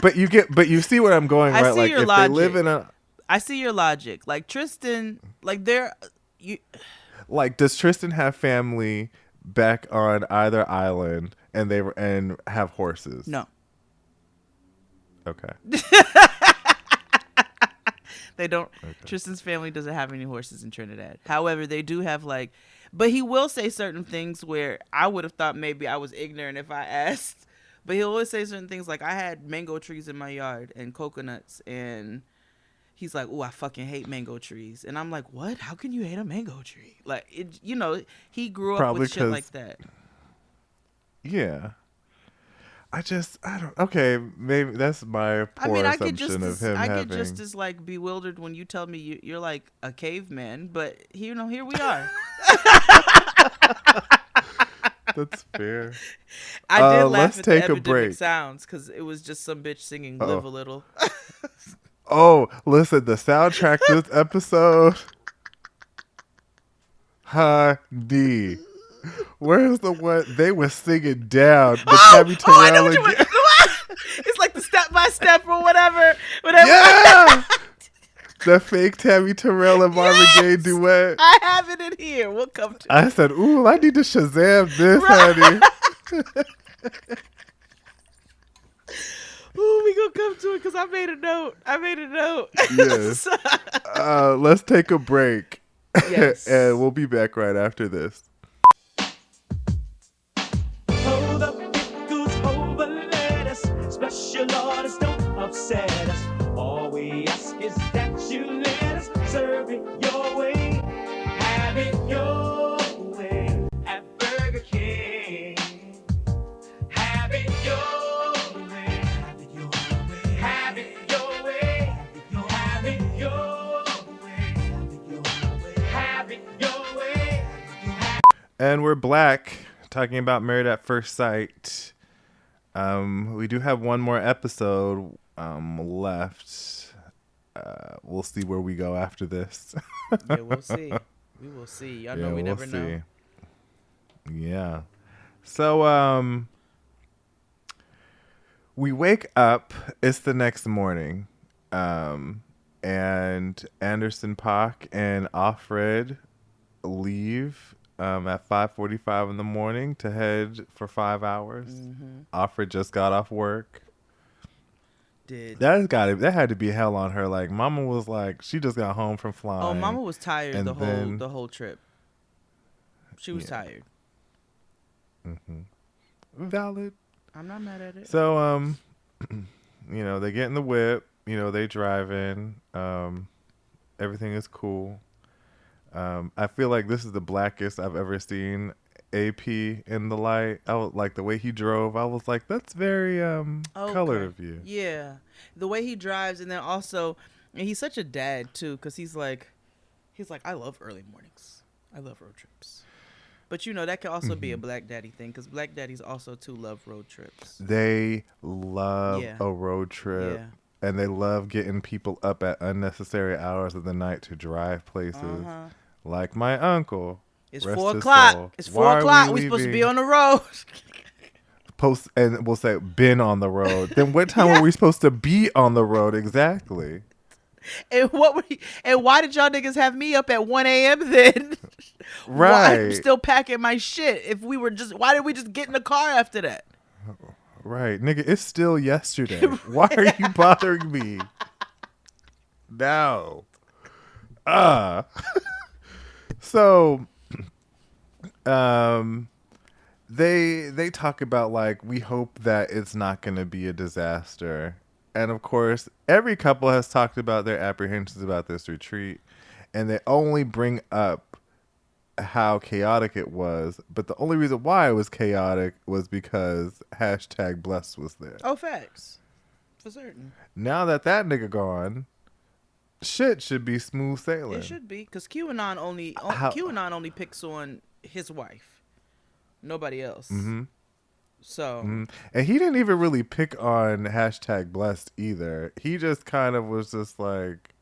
But you see where I'm going, I right? see Like your if they logic. live in a I see your logic. Like Tristan, like you. like, does Tristan have family back on either island and have horses? No, Okay. they don't. Okay. Tristan's family doesn't have any horses in Trinidad. However, they do have like, but he will say certain things where I would have thought maybe I was ignorant if I asked. But he'll always say certain things like I had mango trees in my yard and coconuts, and he's like, "Oh, I fucking hate mango trees," and I'm like, "What? How can you hate a mango tree?" Like it, he grew up Probably with shit 'cause- like that. Yeah. I don't. Okay, maybe that's my I poor mean, I assumption of him having. get just as like bewildered when you tell me you're like a caveman, but here we are. That's fair. I did laugh let's at take the a epidemic break. sounds because it was just some bitch singing "Live a Little." Oh, listen, the soundtrack this episode. Honey. Where's the one they were singing down? The Tabby I know Terrell what you again. It's like the step by step or whatever. Yeah. The fake Tabby Terrell and Marvin Gaye duet. I have it in here. We'll come to. I said, ooh, I need to Shazam this, Right. honey. Ooh, we gonna come to it because I made a note. Yes. Let's take a break. Yes. And we'll be back right after this. Hold up, pickles, hold the lettuce. Special orders don't upset us. All we ask is that you let us serve it your way. Have it your way at Burger King. Have it your way. Have it your way. Have it your way. Have it your way. Have it your way. And we're back talking about Married at First Sight. We do have one more episode left. We'll see where we go after this. Yeah, we'll see. We will see. Y'all know we never know. Yeah. So we wake up. It's the next morning. And Anderson Paak and Offred leave at 5:45 in the morning to head for 5 hours. Mm-hmm. Offred just got off work. Did. That had to be hell on her. Like Mama was like, she just got home from flying. Oh, Mama was tired and then- the whole trip. She was tired. Valid. I'm not mad at it. So they get in the whip. They drive in. Everything is cool. I feel like this is the blackest I've ever seen AP in the light. I was like the way he drove. I was like, that's very colored of you. Yeah, the way he drives, and then also, and he's such a dad too, because he's like, I love early mornings. I love road trips. But that can also be a black daddy thing, because black daddies also too love road trips. They love Yeah. a road trip. Yeah. And they love getting people up at unnecessary hours of the night to drive places. Like my uncle. It's Rest 4 his o'clock. soul. It's Why 4 are o'clock. we We supposed to be leaving? on the road. And we'll say, been on the road. Then what time were we supposed to be on the road exactly? And why did y'all niggas have me up at 1 a.m. then? Why I'm Right. still packing my shit. Why did we just get in the car after that? Right. Nigga, it's still yesterday. Why are you bothering me? No. So they talk about like, we hope that it's not going to be a disaster. And of course, every couple has talked about their apprehensions about this retreat, and they only bring up how chaotic it was, but the only reason why it was chaotic was because #blessed was there. Oh, facts. For certain. Now that nigga gone, shit should be smooth sailing. It should be, because QAnon only picks on his wife, nobody else. Mm-hmm. So, and he didn't even really pick on #blessed either. He just kind of was just like,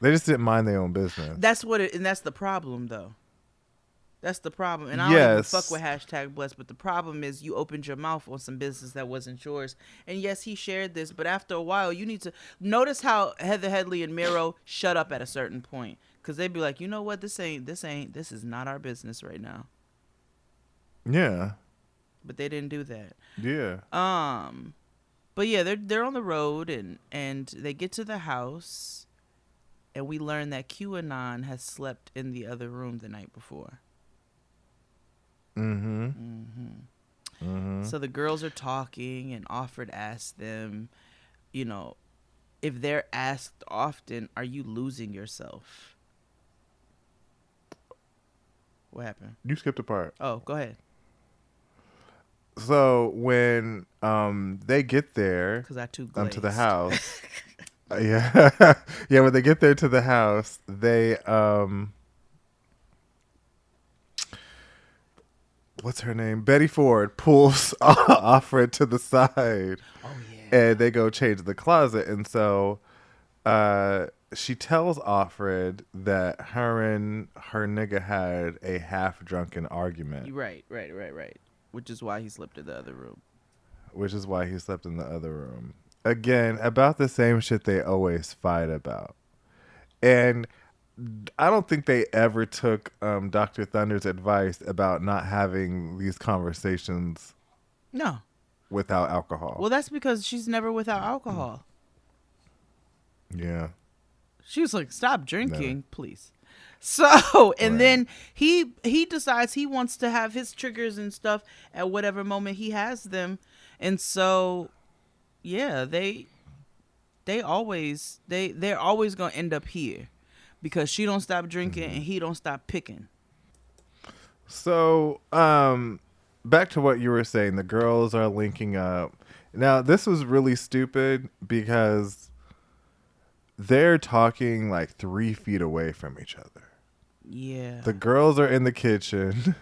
they just didn't mind their own business. and that's the problem, though. That's the problem. And I don't even fuck with #blessed, but the problem is you opened your mouth on some business that wasn't yours. And yes, he shared this, but after a while, you need to notice how Heather Headley and Miro shut up at a certain point. Because they'd be like, you know what? This is not our business right now. Yeah. But they didn't do that. Yeah. But yeah, they're on the road and they get to the house, and we learn that QAnon has slept in the other room the night before. So the girls are talking, and Offred asks them, you know, if they're asked often, are you losing yourself? What happened? You skipped a part. Oh, go ahead. So when they get there, Because I too to the glazed. house, yeah, yeah. When they get there to the house, they what's her name? Betty Ford pulls Offred to the side, and they go change the closet. And so she tells Offred that her and her nigga had a half drunken argument. Right. Which is why he slept in the other room. Which is why he slept in the other room. Again, about the same shit they always fight about. And I don't think they ever took Dr. Thunder's advice about not having these conversations No. without alcohol. Well, that's because she's never without alcohol. Yeah. She was like, stop drinking, please. So, and Right. then he decides he wants to have his triggers and stuff at whatever moment he has them. And so, yeah, they're always going to end up here because she don't stop drinking and he don't stop picking. So, back to what you were saying, the girls are linking up. Now, this was really stupid because they're talking like 3 feet away from each other. Yeah. The girls are in the kitchen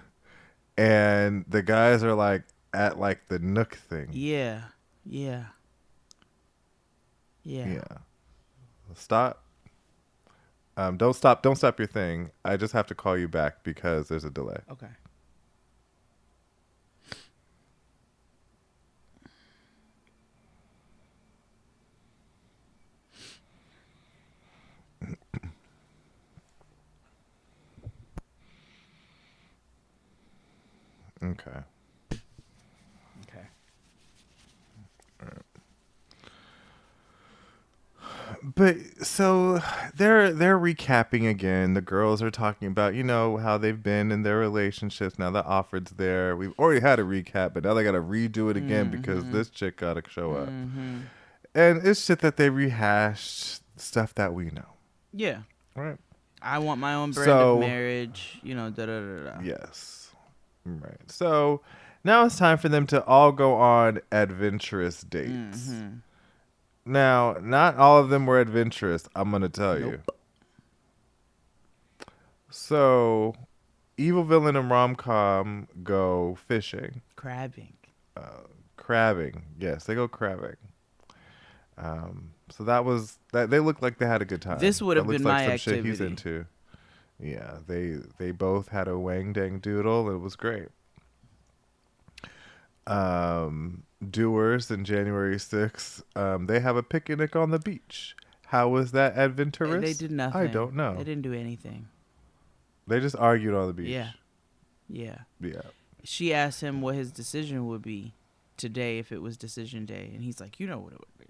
and the guys are like at like the nook thing. Yeah. Stop. Don't stop your thing. I just have to call you back because there's a delay. Okay. Okay. But so they're recapping again. The girls are talking about, you know, how they've been in their relationships. Now that Offred's there. We've already had a recap, but now they got to redo it again because this chick got to show up. And it's shit that they rehashed, stuff that we know. Yeah. Right. I want my own brand of marriage, you know, da-da-da-da. Yes. Right. So now it's time for them to all go on adventurous dates. Now, not all of them were adventurous, I'm going to tell you. So, Evil Villain and Rom-Com go fishing. Crabbing. Crabbing. Yes, they go crabbing. So that was that. They looked like they had a good time. This would have That looks been like my some shit he's activity. into. Yeah, they both had a wang dang doodle. It was great. Doers and January 6th, they have a picnic on the beach. How was that adventurous? They did nothing. I don't know. They didn't do anything. They just argued on the beach. Yeah. Yeah. She asked him what his decision would be today if it was decision day. And he's like, you know what it would be.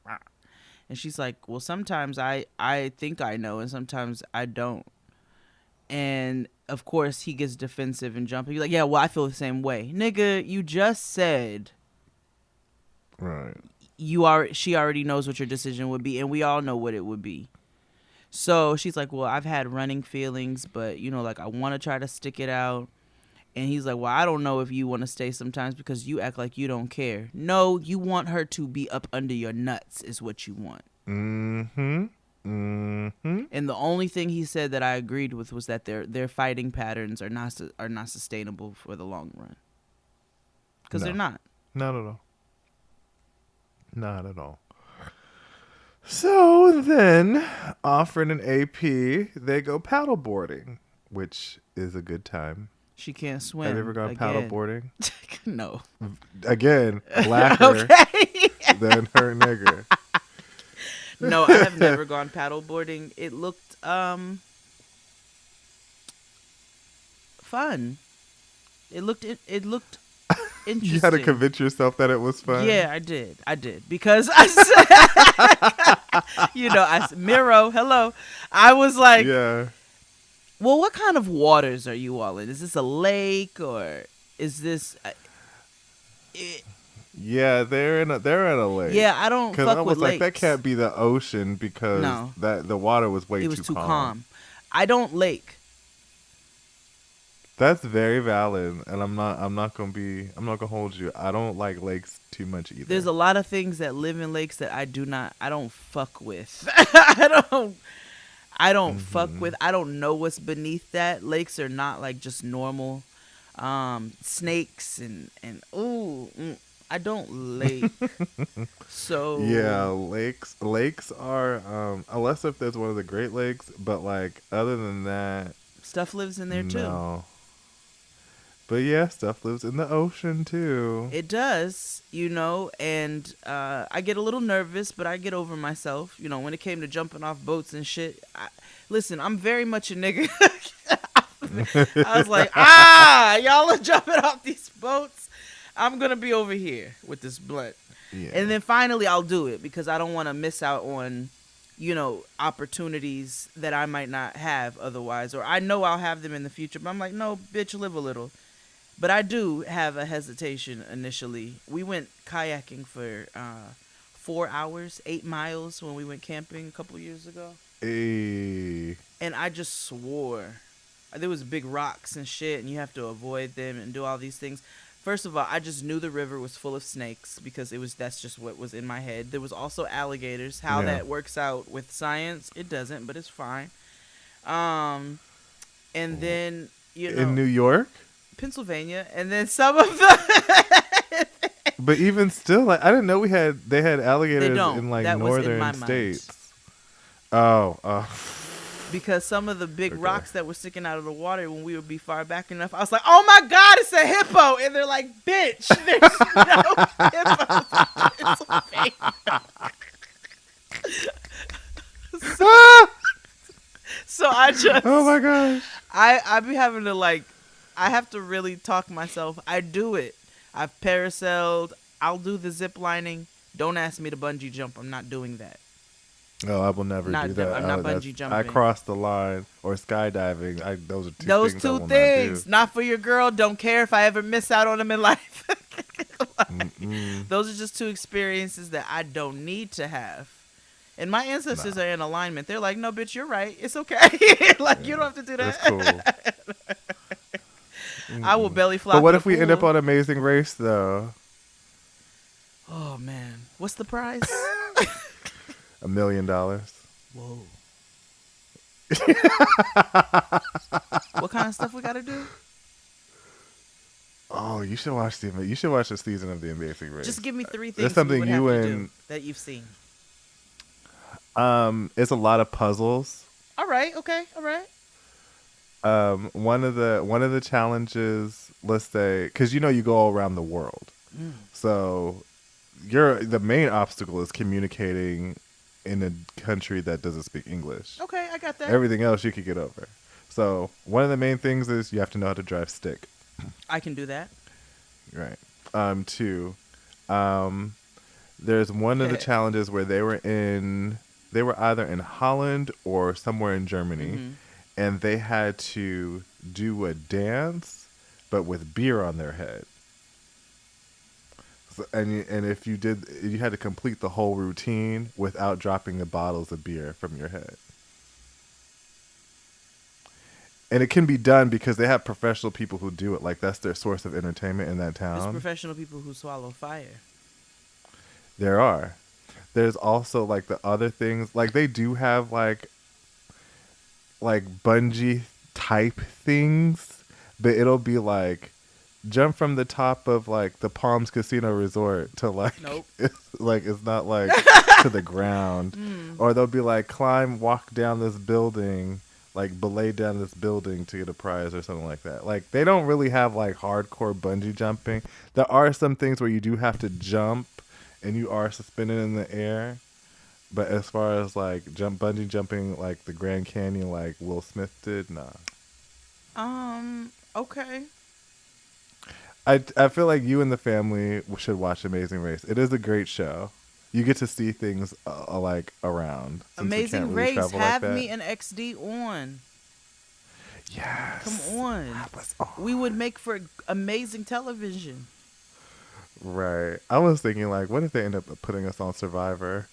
And she's like, well, sometimes I think I know and sometimes I don't. And, of course, he gets defensive and jumping. He's like, yeah, well, I feel the same way. Nigga, you just said Right. she already knows what your decision would be, and we all know what it would be. So she's like, well, I've had running feelings, but, like, I want to try to stick it out. And he's like, well, I don't know if you want to stay sometimes because you act like you don't care. No, you want her to be up under your nuts is what you want. Mm-hmm. Mm-hmm. And the only thing he said that I agreed with was that their fighting patterns are not sustainable for the long run. Because they're not. Not at all. Not at all. So then, offering an AP, they go paddleboarding, which is a good time. She can't swim. Have you ever gone paddleboarding? No. Again, blacker Okay. than her nigger. No, I have never gone paddleboarding. It looked fun. It looked interesting. You had to convince yourself that it was fun? Yeah, I did. Because I said, Miro, hello. I was like, Yeah. well, what kind of waters are you all in? Is this a lake or is this... Yeah, they're in a lake. Yeah, I don't Because fuck I with was like, lakes. that can't be the ocean because No. the water was way It was too calm. calm. I don't lake. That's very valid, and I'm not gonna hold you. I don't like lakes too much either. There's a lot of things that live in lakes that I don't fuck with. I don't fuck with. I don't know what's beneath that. Lakes are not like just normal snakes and I don't lake. So yeah, lakes are unless if there's one of the Great Lakes, but like other than that, stuff lives in there too. No. But yeah, stuff lives in the ocean too. It does, and I get a little nervous, but I get over myself. When it came to jumping off boats and shit. Listen, I'm very much a nigga. I was like, y'all are jumping off these boats. I'm going to be over here with this blunt. Yeah. And then finally I'll do it because I don't want to miss out on, opportunities that I might not have otherwise. Or I know I'll have them in the future, but I'm like, no, bitch, live a little. But I do have a hesitation initially. We went kayaking for 4 hours, 8 miles when we went camping a couple years ago. Hey. And I just swore. There was big rocks and shit, and you have to avoid them and do all these things. First of all, I just knew the river was full of snakes because that's just what was in my head. There was also alligators. How that works out with science, it doesn't, but it's fine. And then, in New York? Pennsylvania, and then some of the But even still, like, I didn't know they had alligators in like that northern states. Oh, because some of the big rocks that were sticking out of the water when we would be far back enough, I was like, "Oh my God, it's a hippo!" And they're like, "Bitch, there's no hippos in Pennsylvania." So I just, oh my gosh, I be having to I have to really talk myself. I do it. I've parasailed. I'll do the zip lining. Don't ask me to bungee jump. I'm not doing that. Oh, I will never do that. I'm not bungee jumping. I crossed the line. Or skydiving. Those are those things two I will things. Not Not for your girl. Don't care if I ever miss out on them in life. Those are just two experiences that I don't need to have. And my ancestors are in alignment. They're like, no, bitch, you're right. It's okay. You don't have to do that. That's cool. I will belly flop. But what if we end up on Amazing Race, though? Oh, man. What's the prize? $1 million. Whoa. What kind of stuff we got to do? Oh, you should watch the season of The Amazing Race. Just give me 3 things There's something you would have to do that you've seen. It's a lot of puzzles. All right. Okay. All right. One of the challenges, let's say, because you go all around the world, so the main obstacle is communicating in a country that doesn't speak English. Okay, I got that. Everything else you could get over. So one of the main things is you have to know how to drive stick. I can do that. Right. 2, there's one of the challenges where they were either in Holland or somewhere in Germany, and they had to do a dance, but with beer on their head. So, and if you did, you had to complete the whole routine without dropping the bottles of beer from your head. And it can be done because they have professional people who do it. Like, that's their source of entertainment in that There's town. professional people who swallow fire. There are. There's also, like, the other things. Like, they do have, like bungee type things. But it'll be, like, jump from the top of, like, the Palms Casino Resort to, like... Nope. It's not, like, to the ground. Or they'll be, like, walk down this building... like belay down this building to get a prize or something like that. Like, they don't really have like hardcore bungee jumping. There are some things where you do have to jump and you are suspended in the air. But as far as like bungee jumping, like the Grand Canyon, like Will Smith did, nah. Okay. I feel like you and the family should watch Amazing Race. It is a great show. You get to see things like around. Amazing really Race, have like me and XD on. Yes. Come on. We would make for amazing television. Right. I was thinking, like, what if they end up putting us on Survivor?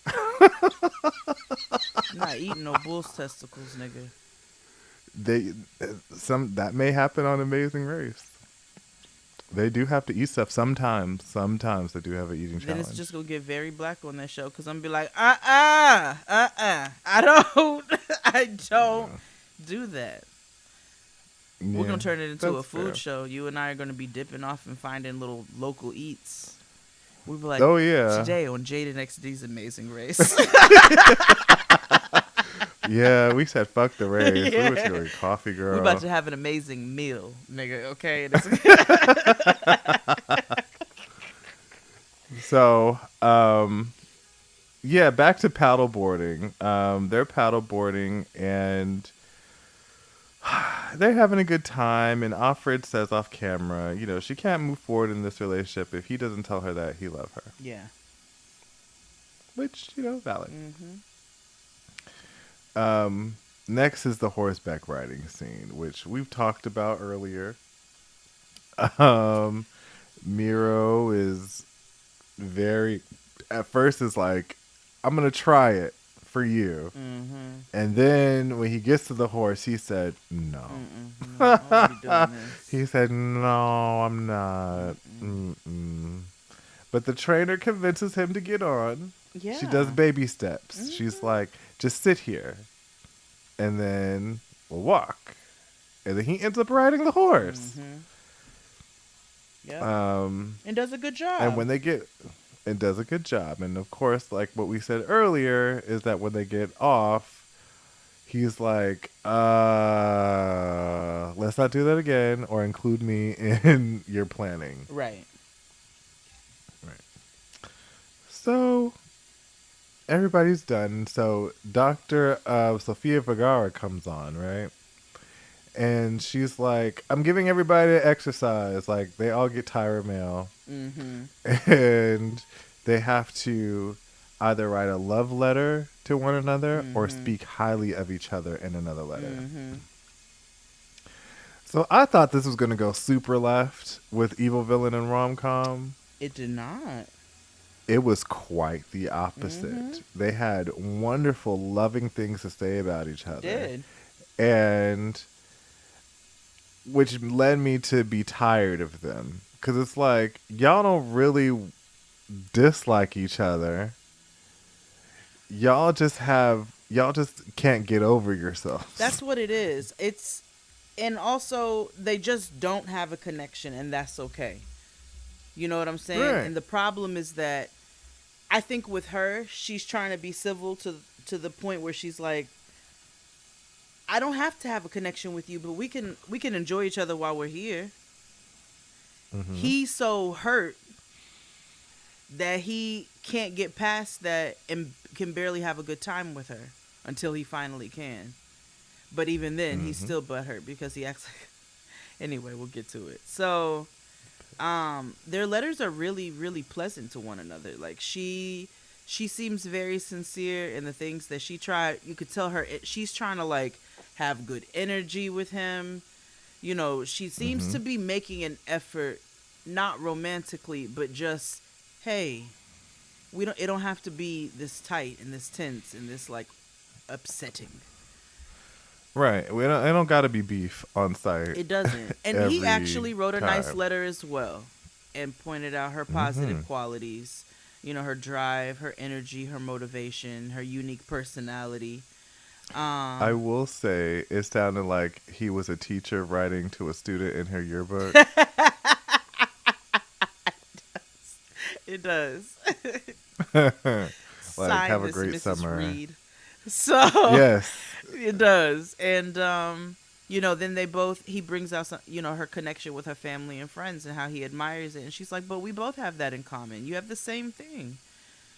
Not eating no bull's testicles, nigga. That may happen on Amazing Race. They do have to eat stuff sometimes. Sometimes they do have an eating challenge. Then it's just gonna get very black on that show because I'm gonna be like, I don't do that. Yeah, We're gonna turn it into a that's food fair. show. You and I are gonna be dipping off and finding little local eats. We'll be like, Oh, yeah. today on Jade and XD's Amazing Race. Yeah, we said fuck the race. Yeah. We went to a coffee girl. We're about to have an amazing meal, nigga. Okay. So, yeah, back to paddleboarding. They're paddleboarding and they're having a good time. And Offred says off camera, you know, she can't move forward in this relationship if he doesn't tell her that he loves her. Yeah. Which, you know, valid. Mm-hmm. Next is the horseback riding scene, which we've talked about earlier. Miro is at first is like, I'm going to try it for you. Mm-hmm. And then when he gets to the horse, he said, no. No, I won't be doing this. He said, no, I'm not. Mm-mm. But the trainer convinces him to get on. Yeah. She does baby steps. She's like, just sit here. And then we'll walk. And then he ends up riding the horse. Mm-hmm. Yeah. And does a good job. And when they get... It does a good job. And of course, like what we said earlier, is that when they get off, he's like, let's not do that again or include me in your planning. Right. So everybody's done. So Dr. Sofia Vergara comes on, right? And she's like, I'm giving everybody exercise. Like, they all get tire mail. Mm-hmm. And they have to either write a love letter to one another or speak highly of each other in another letter. Mm-hmm. So I thought this was going to go super left with Evil Villain and Rom-Com. It did not. It was quite the opposite. They had wonderful, loving things to say about each other. Did. And which led me to be tired of them. Because it's like, y'all don't really dislike each other. Y'all just can't get over yourselves. That's what it is. And also, they just don't have a connection, and that's okay. You know what I'm saying? Right. And the problem is that I think with her, she's trying to be civil to the point where she's like, I don't have to have a connection with you, but we can enjoy each other while we're here. Mm-hmm. He's so hurt that he can't get past that and can barely have a good time with her until he finally can. But even then, he's still butthurt because he acts like... Anyway, we'll get to it. So, their letters are really, really pleasant to one another. Like, she seems very sincere in the things that she tried. You could tell her she's trying to, like, have good energy with him. You know, she seems to be making an effort, not romantically, but just, hey, it don't have to be this tight and this tense and this, like, upsetting. Right. It don't got to be beef on site. It doesn't. And he every actually wrote a nice time. letter as well and pointed out her positive qualities. You know, her drive, her energy, her motivation, her unique personality. I will say it sounded like he was a teacher writing to a student in her yearbook. It does. Like, Signed have a Miss great Mrs. summer. Reed. So Yes. it does. And you know, then he brings out some, you know, her connection with her family and friends and how he admires it. And she's like, but we both have that in common. You have the same thing.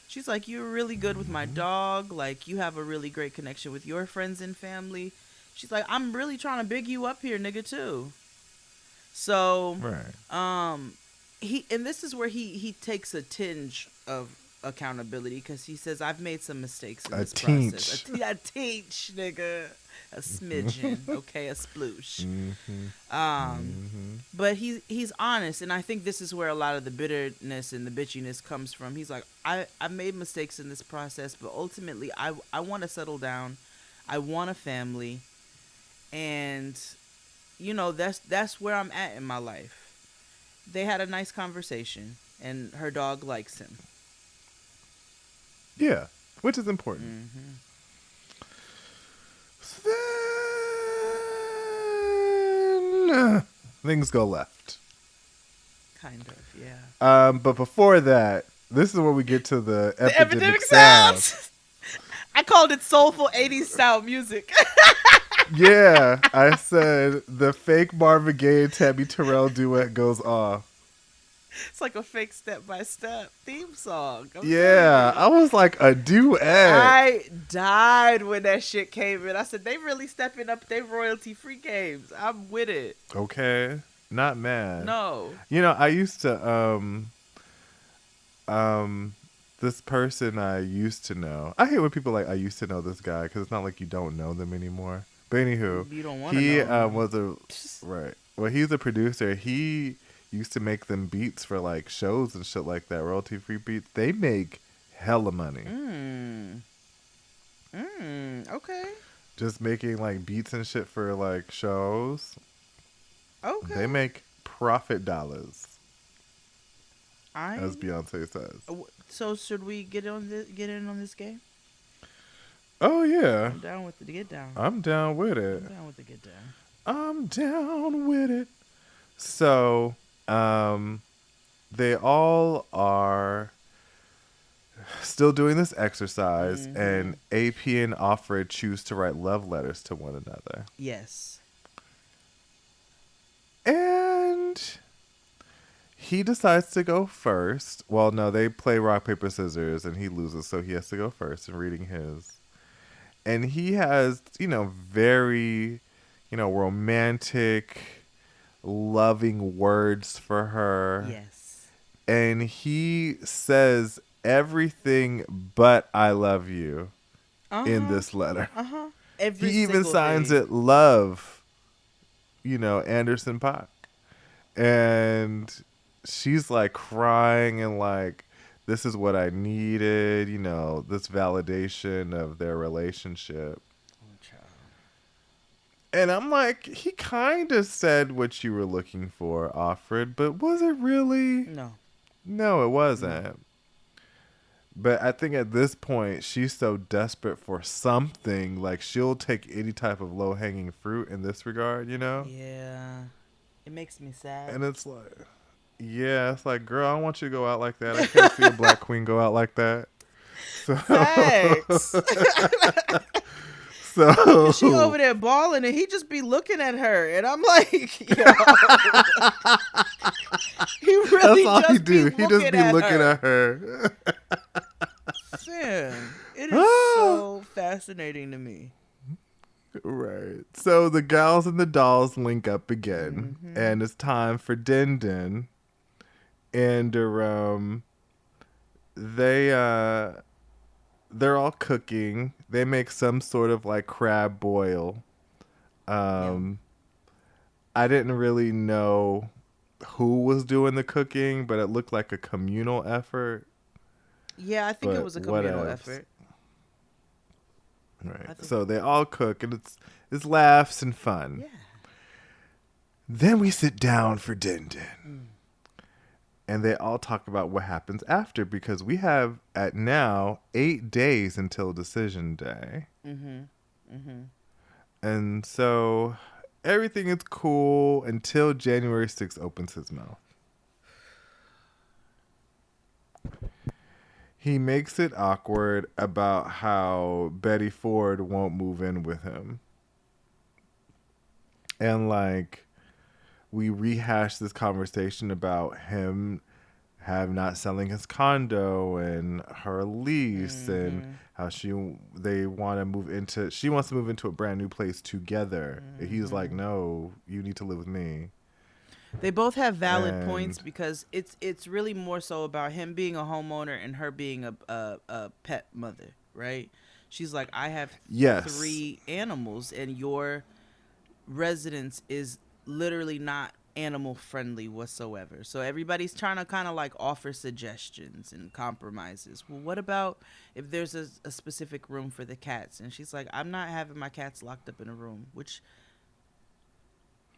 She's like, you're really good with my dog. Like, you have a really great connection with your friends and family. She's like, I'm really trying to big you up here, nigga, too. So, Right. and this is where he takes a tinge of accountability, because he says, I've made some mistakes in this process. A teach, nigga. A smidgen, okay, a sploosh. But he's honest, and I think this is where a lot of the bitterness and the bitchiness comes from. He's like, I made mistakes in this process, but ultimately I want to settle down. I want a family, and you know, that's where I'm at in my life. They had a nice conversation, and her dog likes him. Yeah, which is important. So then things go left. Kind of, yeah. But before that, this is where we get to the The epidemic sound. I called it soulful 80s style music. Yeah, I said the fake Marvin Gaye and Tammy Terrell duet goes off. It's like a fake step-by-step theme song. Yeah, I was like, a duet. I died when that shit came in. I said, they really stepping up their royalty-free games. I'm with it. Okay, not mad. No. You know, I used to, this person I used to know. I hate when people like, I used to know this guy, because it's not like you don't know them anymore. But anywho, You don't want to he know. was right. Well, he's a producer. He used to make them beats for like shows and shit like that, royalty free beats. They make hella money. Okay. Just making like beats and shit for like shows. Okay. They make profit dollars, I as Beyonce says. So should we get in on this game? Oh yeah, I'm down with the get down. I'm down with it. I'm down with the get down. I'm down with it. So, they all are still doing this exercise, and AP and Offred choose to write love letters to one another. Yes. And he decides to go first. Well, no, they play rock, paper, scissors, and he loses, so he has to go first in reading his. And he has, you know, very, you know, romantic, loving words for her. Yes. And he says everything but I love you in this letter. Every He even single signs thing. it love, you know, Anderson .Paak. And she's like crying and like, this is what I needed, you know, this validation of their relationship. And I'm like, he kind of said what you were looking for, Offred, but was it really? No. No, it wasn't. But I think at this point, she's so desperate for something, like she'll take any type of low-hanging fruit in this regard, you know? Yeah. It makes me sad. And it's like, yeah, it's like, girl, I don't want you to go out like that. I can't see a black queen go out like that. So, Thanks. so She over there bawling, and he just be looking at her, and I'm like, yo. He really that's all just he do. Be He just be looking her. at her. Sam, it is so fascinating to me. Right. So the gals and the dolls link up again, and it's time for Din Din. And they're all cooking. They make some sort of like crab boil. I didn't really know who was doing the cooking, but it looked like a communal effort. Yeah, I think it But was a communal whatevs. effort. Right. So they all cook, and It's laughs and fun. Yeah. Then we sit down for din din. And they all talk about what happens after, because we have at now 8 days until decision day. And so everything is cool until January 6th opens his mouth. He makes it awkward about how Betty Ford won't move in with him. And like, we rehash this conversation about him not selling his condo and her lease and how she wants to move into a brand new place together. And he's like, no, you need to live with me. They both have valid points, because it's really more so about him being a homeowner and her being a pet mother, right? She's like, I have 3 animals, and your residence is literally not animal friendly whatsoever. So everybody's trying to kind of like offer suggestions and compromises. Well, what about if there's a specific room for the cats? And she's like, I'm not having my cats locked up in a room, which...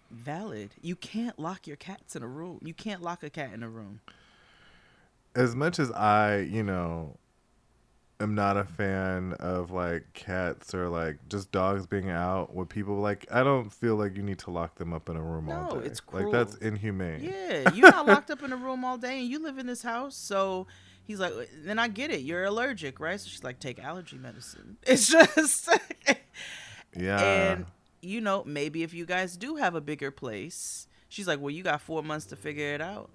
valid. You can't lock your cats in a room. You can't lock a cat in a room. As much as I, am not a fan of like cats or like just dogs being out with people, like I don't feel like you need to lock them up in a room all day. No, it's cruel. Like that's inhumane. Yeah, you're not locked up in a room all day and you live in this house. So he's like, then I get it. You're allergic, right? So she's like, take allergy medicine. It's just... yeah. And maybe if you guys do have a bigger place, she's like, well, you got 4 months to figure it out.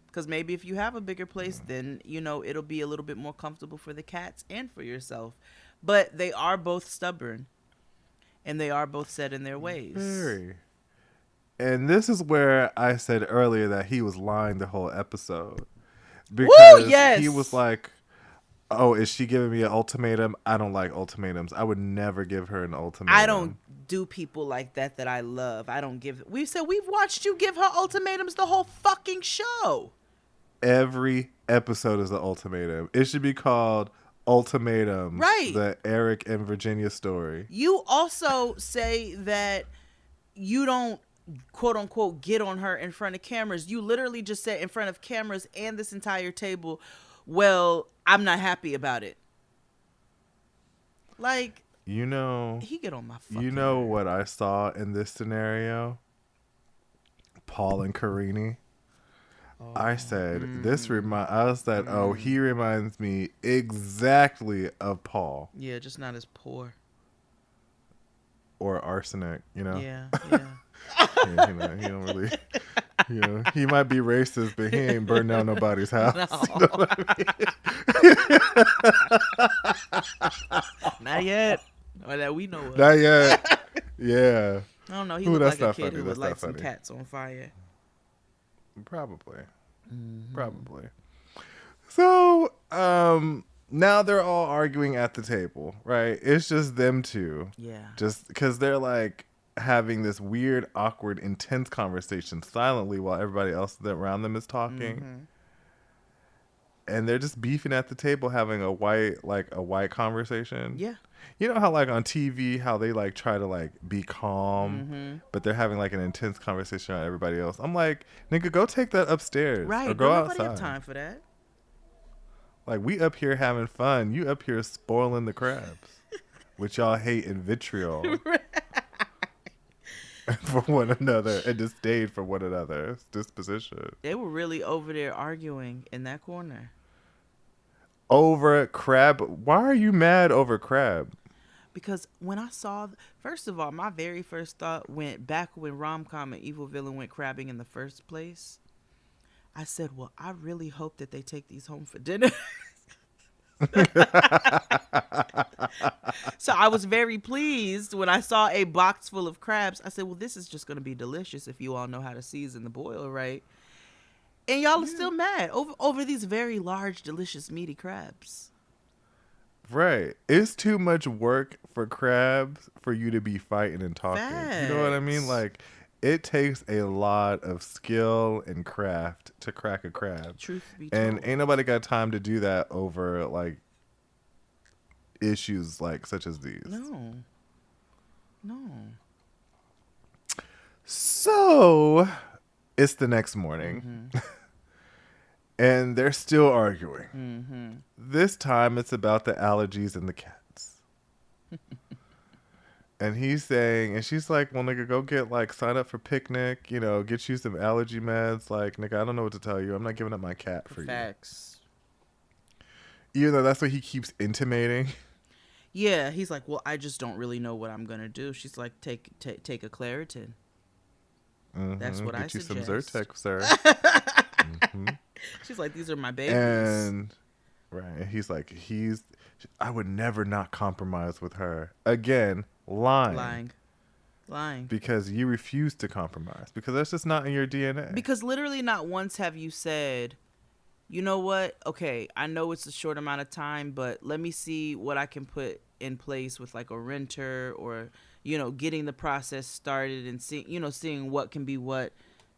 Because maybe if you have a bigger place, then, it'll be a little bit more comfortable for the cats and for yourself. But they are both stubborn. And they are both set in their ways. Very. And this is where I said earlier that he was lying the whole episode. Because he was like, oh, is she giving me an ultimatum? I don't like ultimatums. I would never give her an ultimatum. I don't do people like that I love. I don't give... We've watched you give her ultimatums the whole fucking show. Every episode is an ultimatum. It should be called Ultimatums. Right. The Eric and Virginia story. You also say that you don't, quote unquote, get on her in front of cameras. You literally just said in front of cameras and this entire table, well, I'm not happy about it. Like, he get on my fucking nerve. What I saw in this scenario? Paul and Carini. I said, he reminds me exactly of Paul. Yeah, just not as poor. Or Arsenic, Yeah. He don't really, he might be racist, but he ain't burned down nobody's house. No. You know what I mean? Not yet. Or that we know of. Not yet. Yeah. I don't know. He Ooh, looked like a that's kid not who funny. would That's light not some funny. cats on fire. Probably. So, now they're all arguing at the table, right? It's just them two. Yeah. Just because they're like having this weird, awkward, intense conversation silently while everybody else around them is talking. And they're just beefing at the table, having a white conversation. Yeah. You know how like on TV, how they like try to like be calm, but they're having like an intense conversation on everybody else. I'm like, nigga, go take that upstairs. Right. Or go Nobody outside. have time for that. Like, we up here having fun. You up here spoiling the crabs. Which y'all hate and vitriol. For one another. And disdain for one another's disposition. They were really over there arguing in that corner. Over crab? Why are you mad over crab? Because when I saw... First of all, my very first thought went back when Rom-Com and Evil Villain went crabbing in the first place. I said, well, I really hope that they take these home for dinner. So I was very pleased when I saw a box full of crabs. I said, well, this is just going to be delicious if you all know how to season the boil right. And y'all are still mad over these very large, delicious, meaty crabs. Right. It's too much work for crabs for you to be fighting and talking. Facts. You know what I mean? Like, it takes a lot of skill and craft to crack a crab. Truth be told. And ain't nobody got time to do that over, like, issues like such as these. No. No. So it's the next morning, and they're still arguing. This time it's about the allergies and the cats. And he's saying, and she's like, well, nigga, go get, like, sign up for picnic, you know, get you some allergy meds. Like, nigga, I don't know what to tell you. I'm not giving up my cat for Facts. you. Even though that's what he keeps intimating. Yeah, he's like, well, I just don't really know what I'm gonna do. She's like, take a Claritin. That's what Get I you suggest. some Zyrtec, sir. She's like, these are my babies. And right, he's like, I would never not compromise with her. Again, lying. Because you refuse to compromise. Because that's just not in your DNA. Because literally not once have you said, you know what? Okay, I know it's a short amount of time, but let me see what I can put in place with like a renter or, you know, getting the process started and seeing what can be what.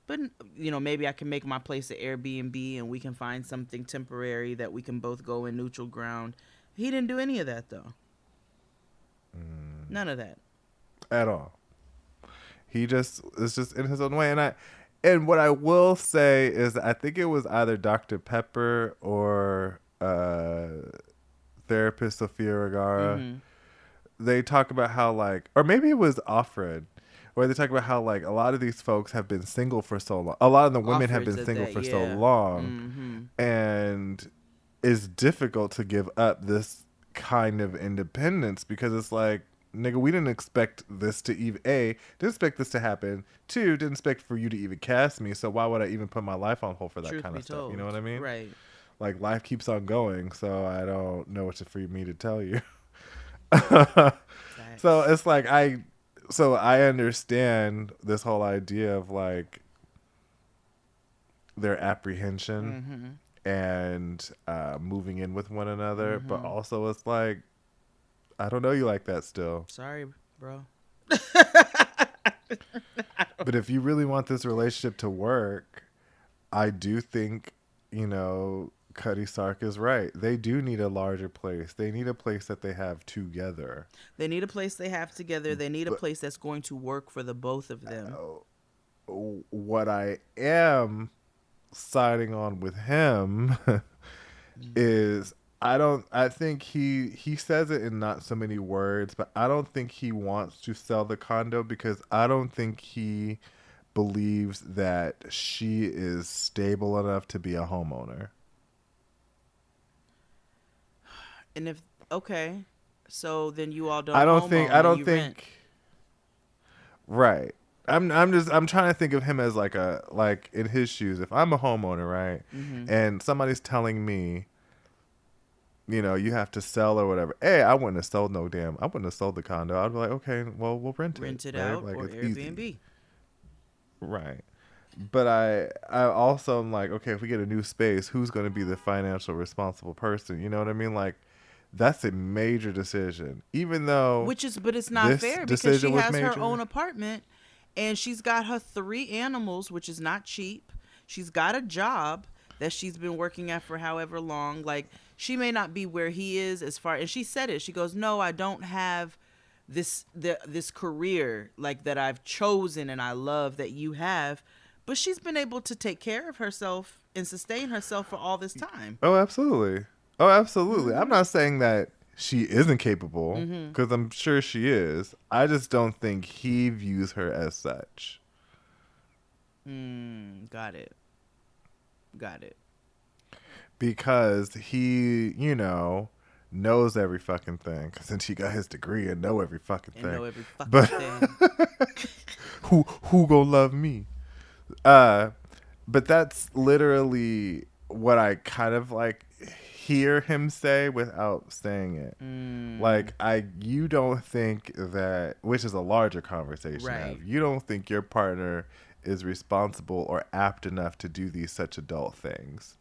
But, you know, maybe I can make my place an Airbnb and we can find something temporary that we can both go in neutral ground. He didn't do any of that, though. None of that. At all. He just is just in his own way. And what I will say is I think it was either Dr. Pepper or therapist Sophia Vergara. They talk about how, like, or maybe it was Offred, where they talk about how, like, a lot of these folks have been single for so long. A lot of the women have been single for so long. And it's difficult to give up this kind of independence because it's like, nigga, we didn't expect this to even, didn't expect this to happen. 2, didn't expect for you to even cast me. So why would I even put my life on hold for that kind of stuff? You know what I mean? Right. Like, life keeps on going, so I don't know what for me to tell you. So it's like, I understand this whole idea of, like, their apprehension and moving in with one another. But also it's like, I don't know you like that still. Sorry, bro. But if you really want this relationship to work, I do think, you know, Cuddy Sark is right. They do need a larger place. They need a place that they have together. They need a place they have together. They need a place that's going to work for the both of them. What I am siding on with him is I think he says it in not so many words, but I don't think he wants to sell the condo because I don't think he believes that she is stable enough to be a homeowner. And if okay, so then you all don't. I don't think. Rent. Right. I'm trying to think of him as like in his shoes. If I'm a homeowner, right, and somebody's telling me, you know, you have to sell or whatever. I wouldn't have sold I wouldn't have sold the condo. I'd be like, okay, well, we'll rent it. Rent it right? out like, or it's Airbnb. Easy. Right. But I also am like, okay, if we get a new space, who's going to be the financial responsible person? You know what I mean? Like, that's a major decision. Even though But it's not fair because she has her own apartment and she's got her 3 animals, which is not cheap. She's got a job that she's been working at for however long. Like, she may not be where he is and she said it. She goes, no, I don't have this career like that I've chosen and I love that you have. But she's been able to take care of herself and sustain herself for all this time. Oh, absolutely. I'm not saying that she isn't capable because I'm sure she is. I just don't think he views her as such. Got it. Because he, you know, knows every fucking thing. Since he got his degree and know every fucking thing. Thing. Who gonna love me? But that's literally what I kind of like hear him say without saying it. Like, you don't think that, which is a larger conversation. Right. You don't think your partner is responsible or apt enough to do these such adult things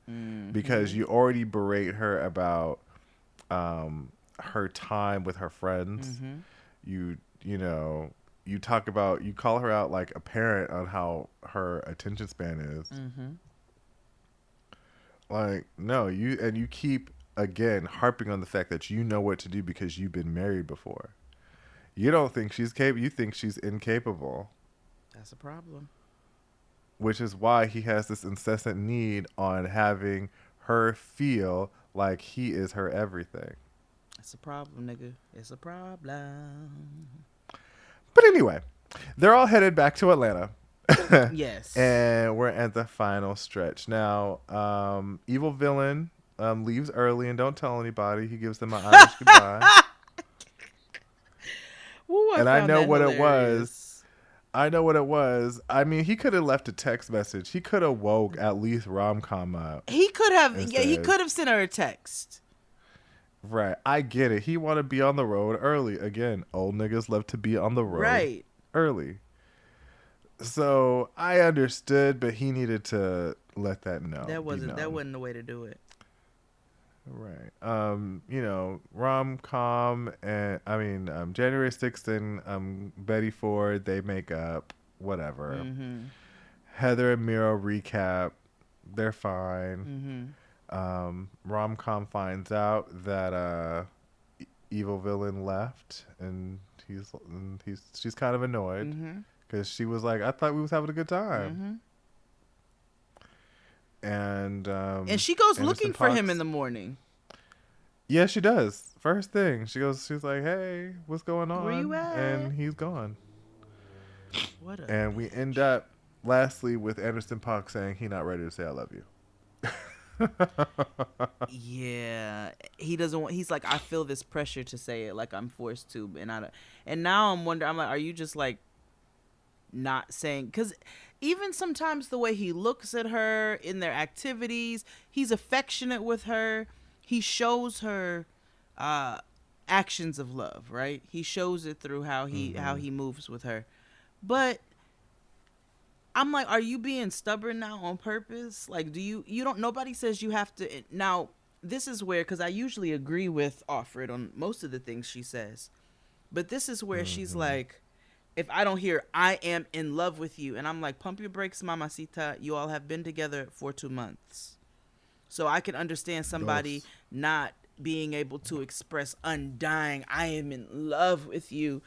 because you already berate her about her time with her friends. You know, you call her out like a parent on how her attention span is. Like, no, you keep again harping on the fact that you know what to do because you've been married before. You don't think she's capable. You think she's incapable, That's a problem. which is why he has this incessant need on having her feel like he is her everything. That's a problem, nigga. It's a problem. But anyway, they're all headed back to Atlanta. Yes. And we're at the final stretch. Now, evil villain leaves early and don't tell anybody. He gives them an Irish goodbye. Ooh, And I found know that what it hilarious. was. I know what it was. I mean, he could have left a text message. He could have woke at least rom-com up. He could have, yeah, he Instead. could have sent her a text. Right. I get it. He want to be on the road early. Again, old niggas love to be on the road Right. early. So I understood, but he needed to let that know. That wasn't the way to do it. Right. You know, rom-com and January 6th and Betty Ford, they make up, whatever. Mm-hmm. Heather and Miro recap. They're fine. Mm-hmm. Rom-com finds out that evil villain left and she's kind of annoyed Mm-hmm. because she was like, I thought we was having a good time. Mm-hmm. And she goes Anderson looking for him Paak's- in the morning. Yeah, she does. First thing, she's like, "Hey, what's going on?" Where you at? And he's gone. What a And we end up, lastly, with Anderson Paak saying he not ready to say I love you. Yeah, he doesn't want. He's like, I feel this pressure to say it, like I'm forced to, and I don't. And now I'm wondering. I'm like, are you just like not saying? Because even sometimes the way he looks at her in their activities, he's affectionate with her. He shows her actions of love, right? He shows it through how he moves with her. But I'm like, are you being stubborn now on purpose? Like, you don't, nobody says you have to. Now, this is where, because I usually agree with Offred on most of the things she says. But this is where she's like, if I don't hear, I am in love with you. And I'm like, pump your brakes, mamacita. You all have been together for 2 months. So I can understand somebody not being able to express undying, I am in love with you.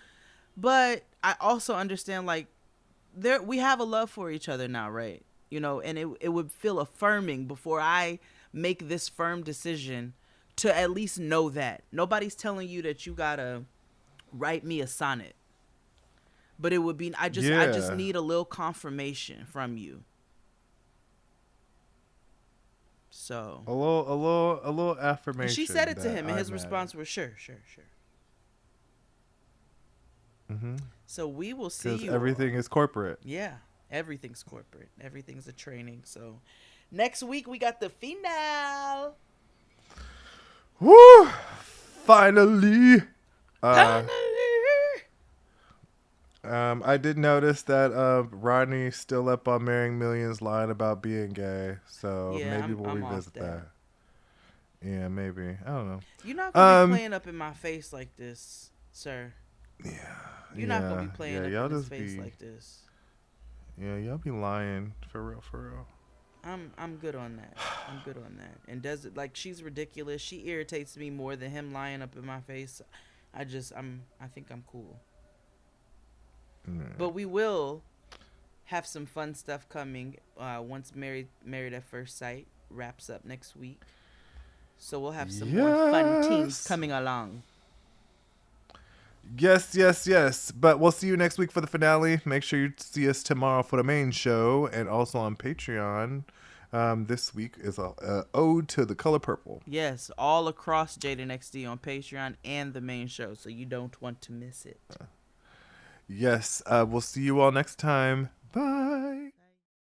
But I also understand, like, we have a love for each other now, right? You know, and it would feel affirming before I make this firm decision to at least know that. Nobody's telling you that you gotta write me a sonnet. But it would be, I just need a little confirmation from you. So A little affirmation. and she said it to that him, and his I'm response was sure. Mm-hmm. So we will see Because you. everything is corporate. Yeah, everything's corporate. Everything's a training. So next week we got the finale. Woo! Finally. I did notice that Rodney's still up on Marrying Millions lying about being gay. So Yeah, maybe we'll I'm off revisit that. that. Yeah, maybe. I don't know. You're not gonna be playing up in my face like this, sir. Yeah. You're not gonna be playing y'all up in his just face be, like this. Yeah, y'all be lying for real. I'm good on that. I'm good on that. And does it, like, she's ridiculous. She irritates me more than him lying up in my face. I think I'm cool. But we will have some fun stuff coming once Married at First Sight wraps up next week. So we'll have some more fun teams coming along. Yes. But we'll see you next week for the finale. Make sure you see us tomorrow for the main show and also on Patreon. This week is a ode to the color purple. Yes, all across Jaden XD on Patreon and the main show, so you don't want to miss it. Yes, we'll see you all next time. Bye.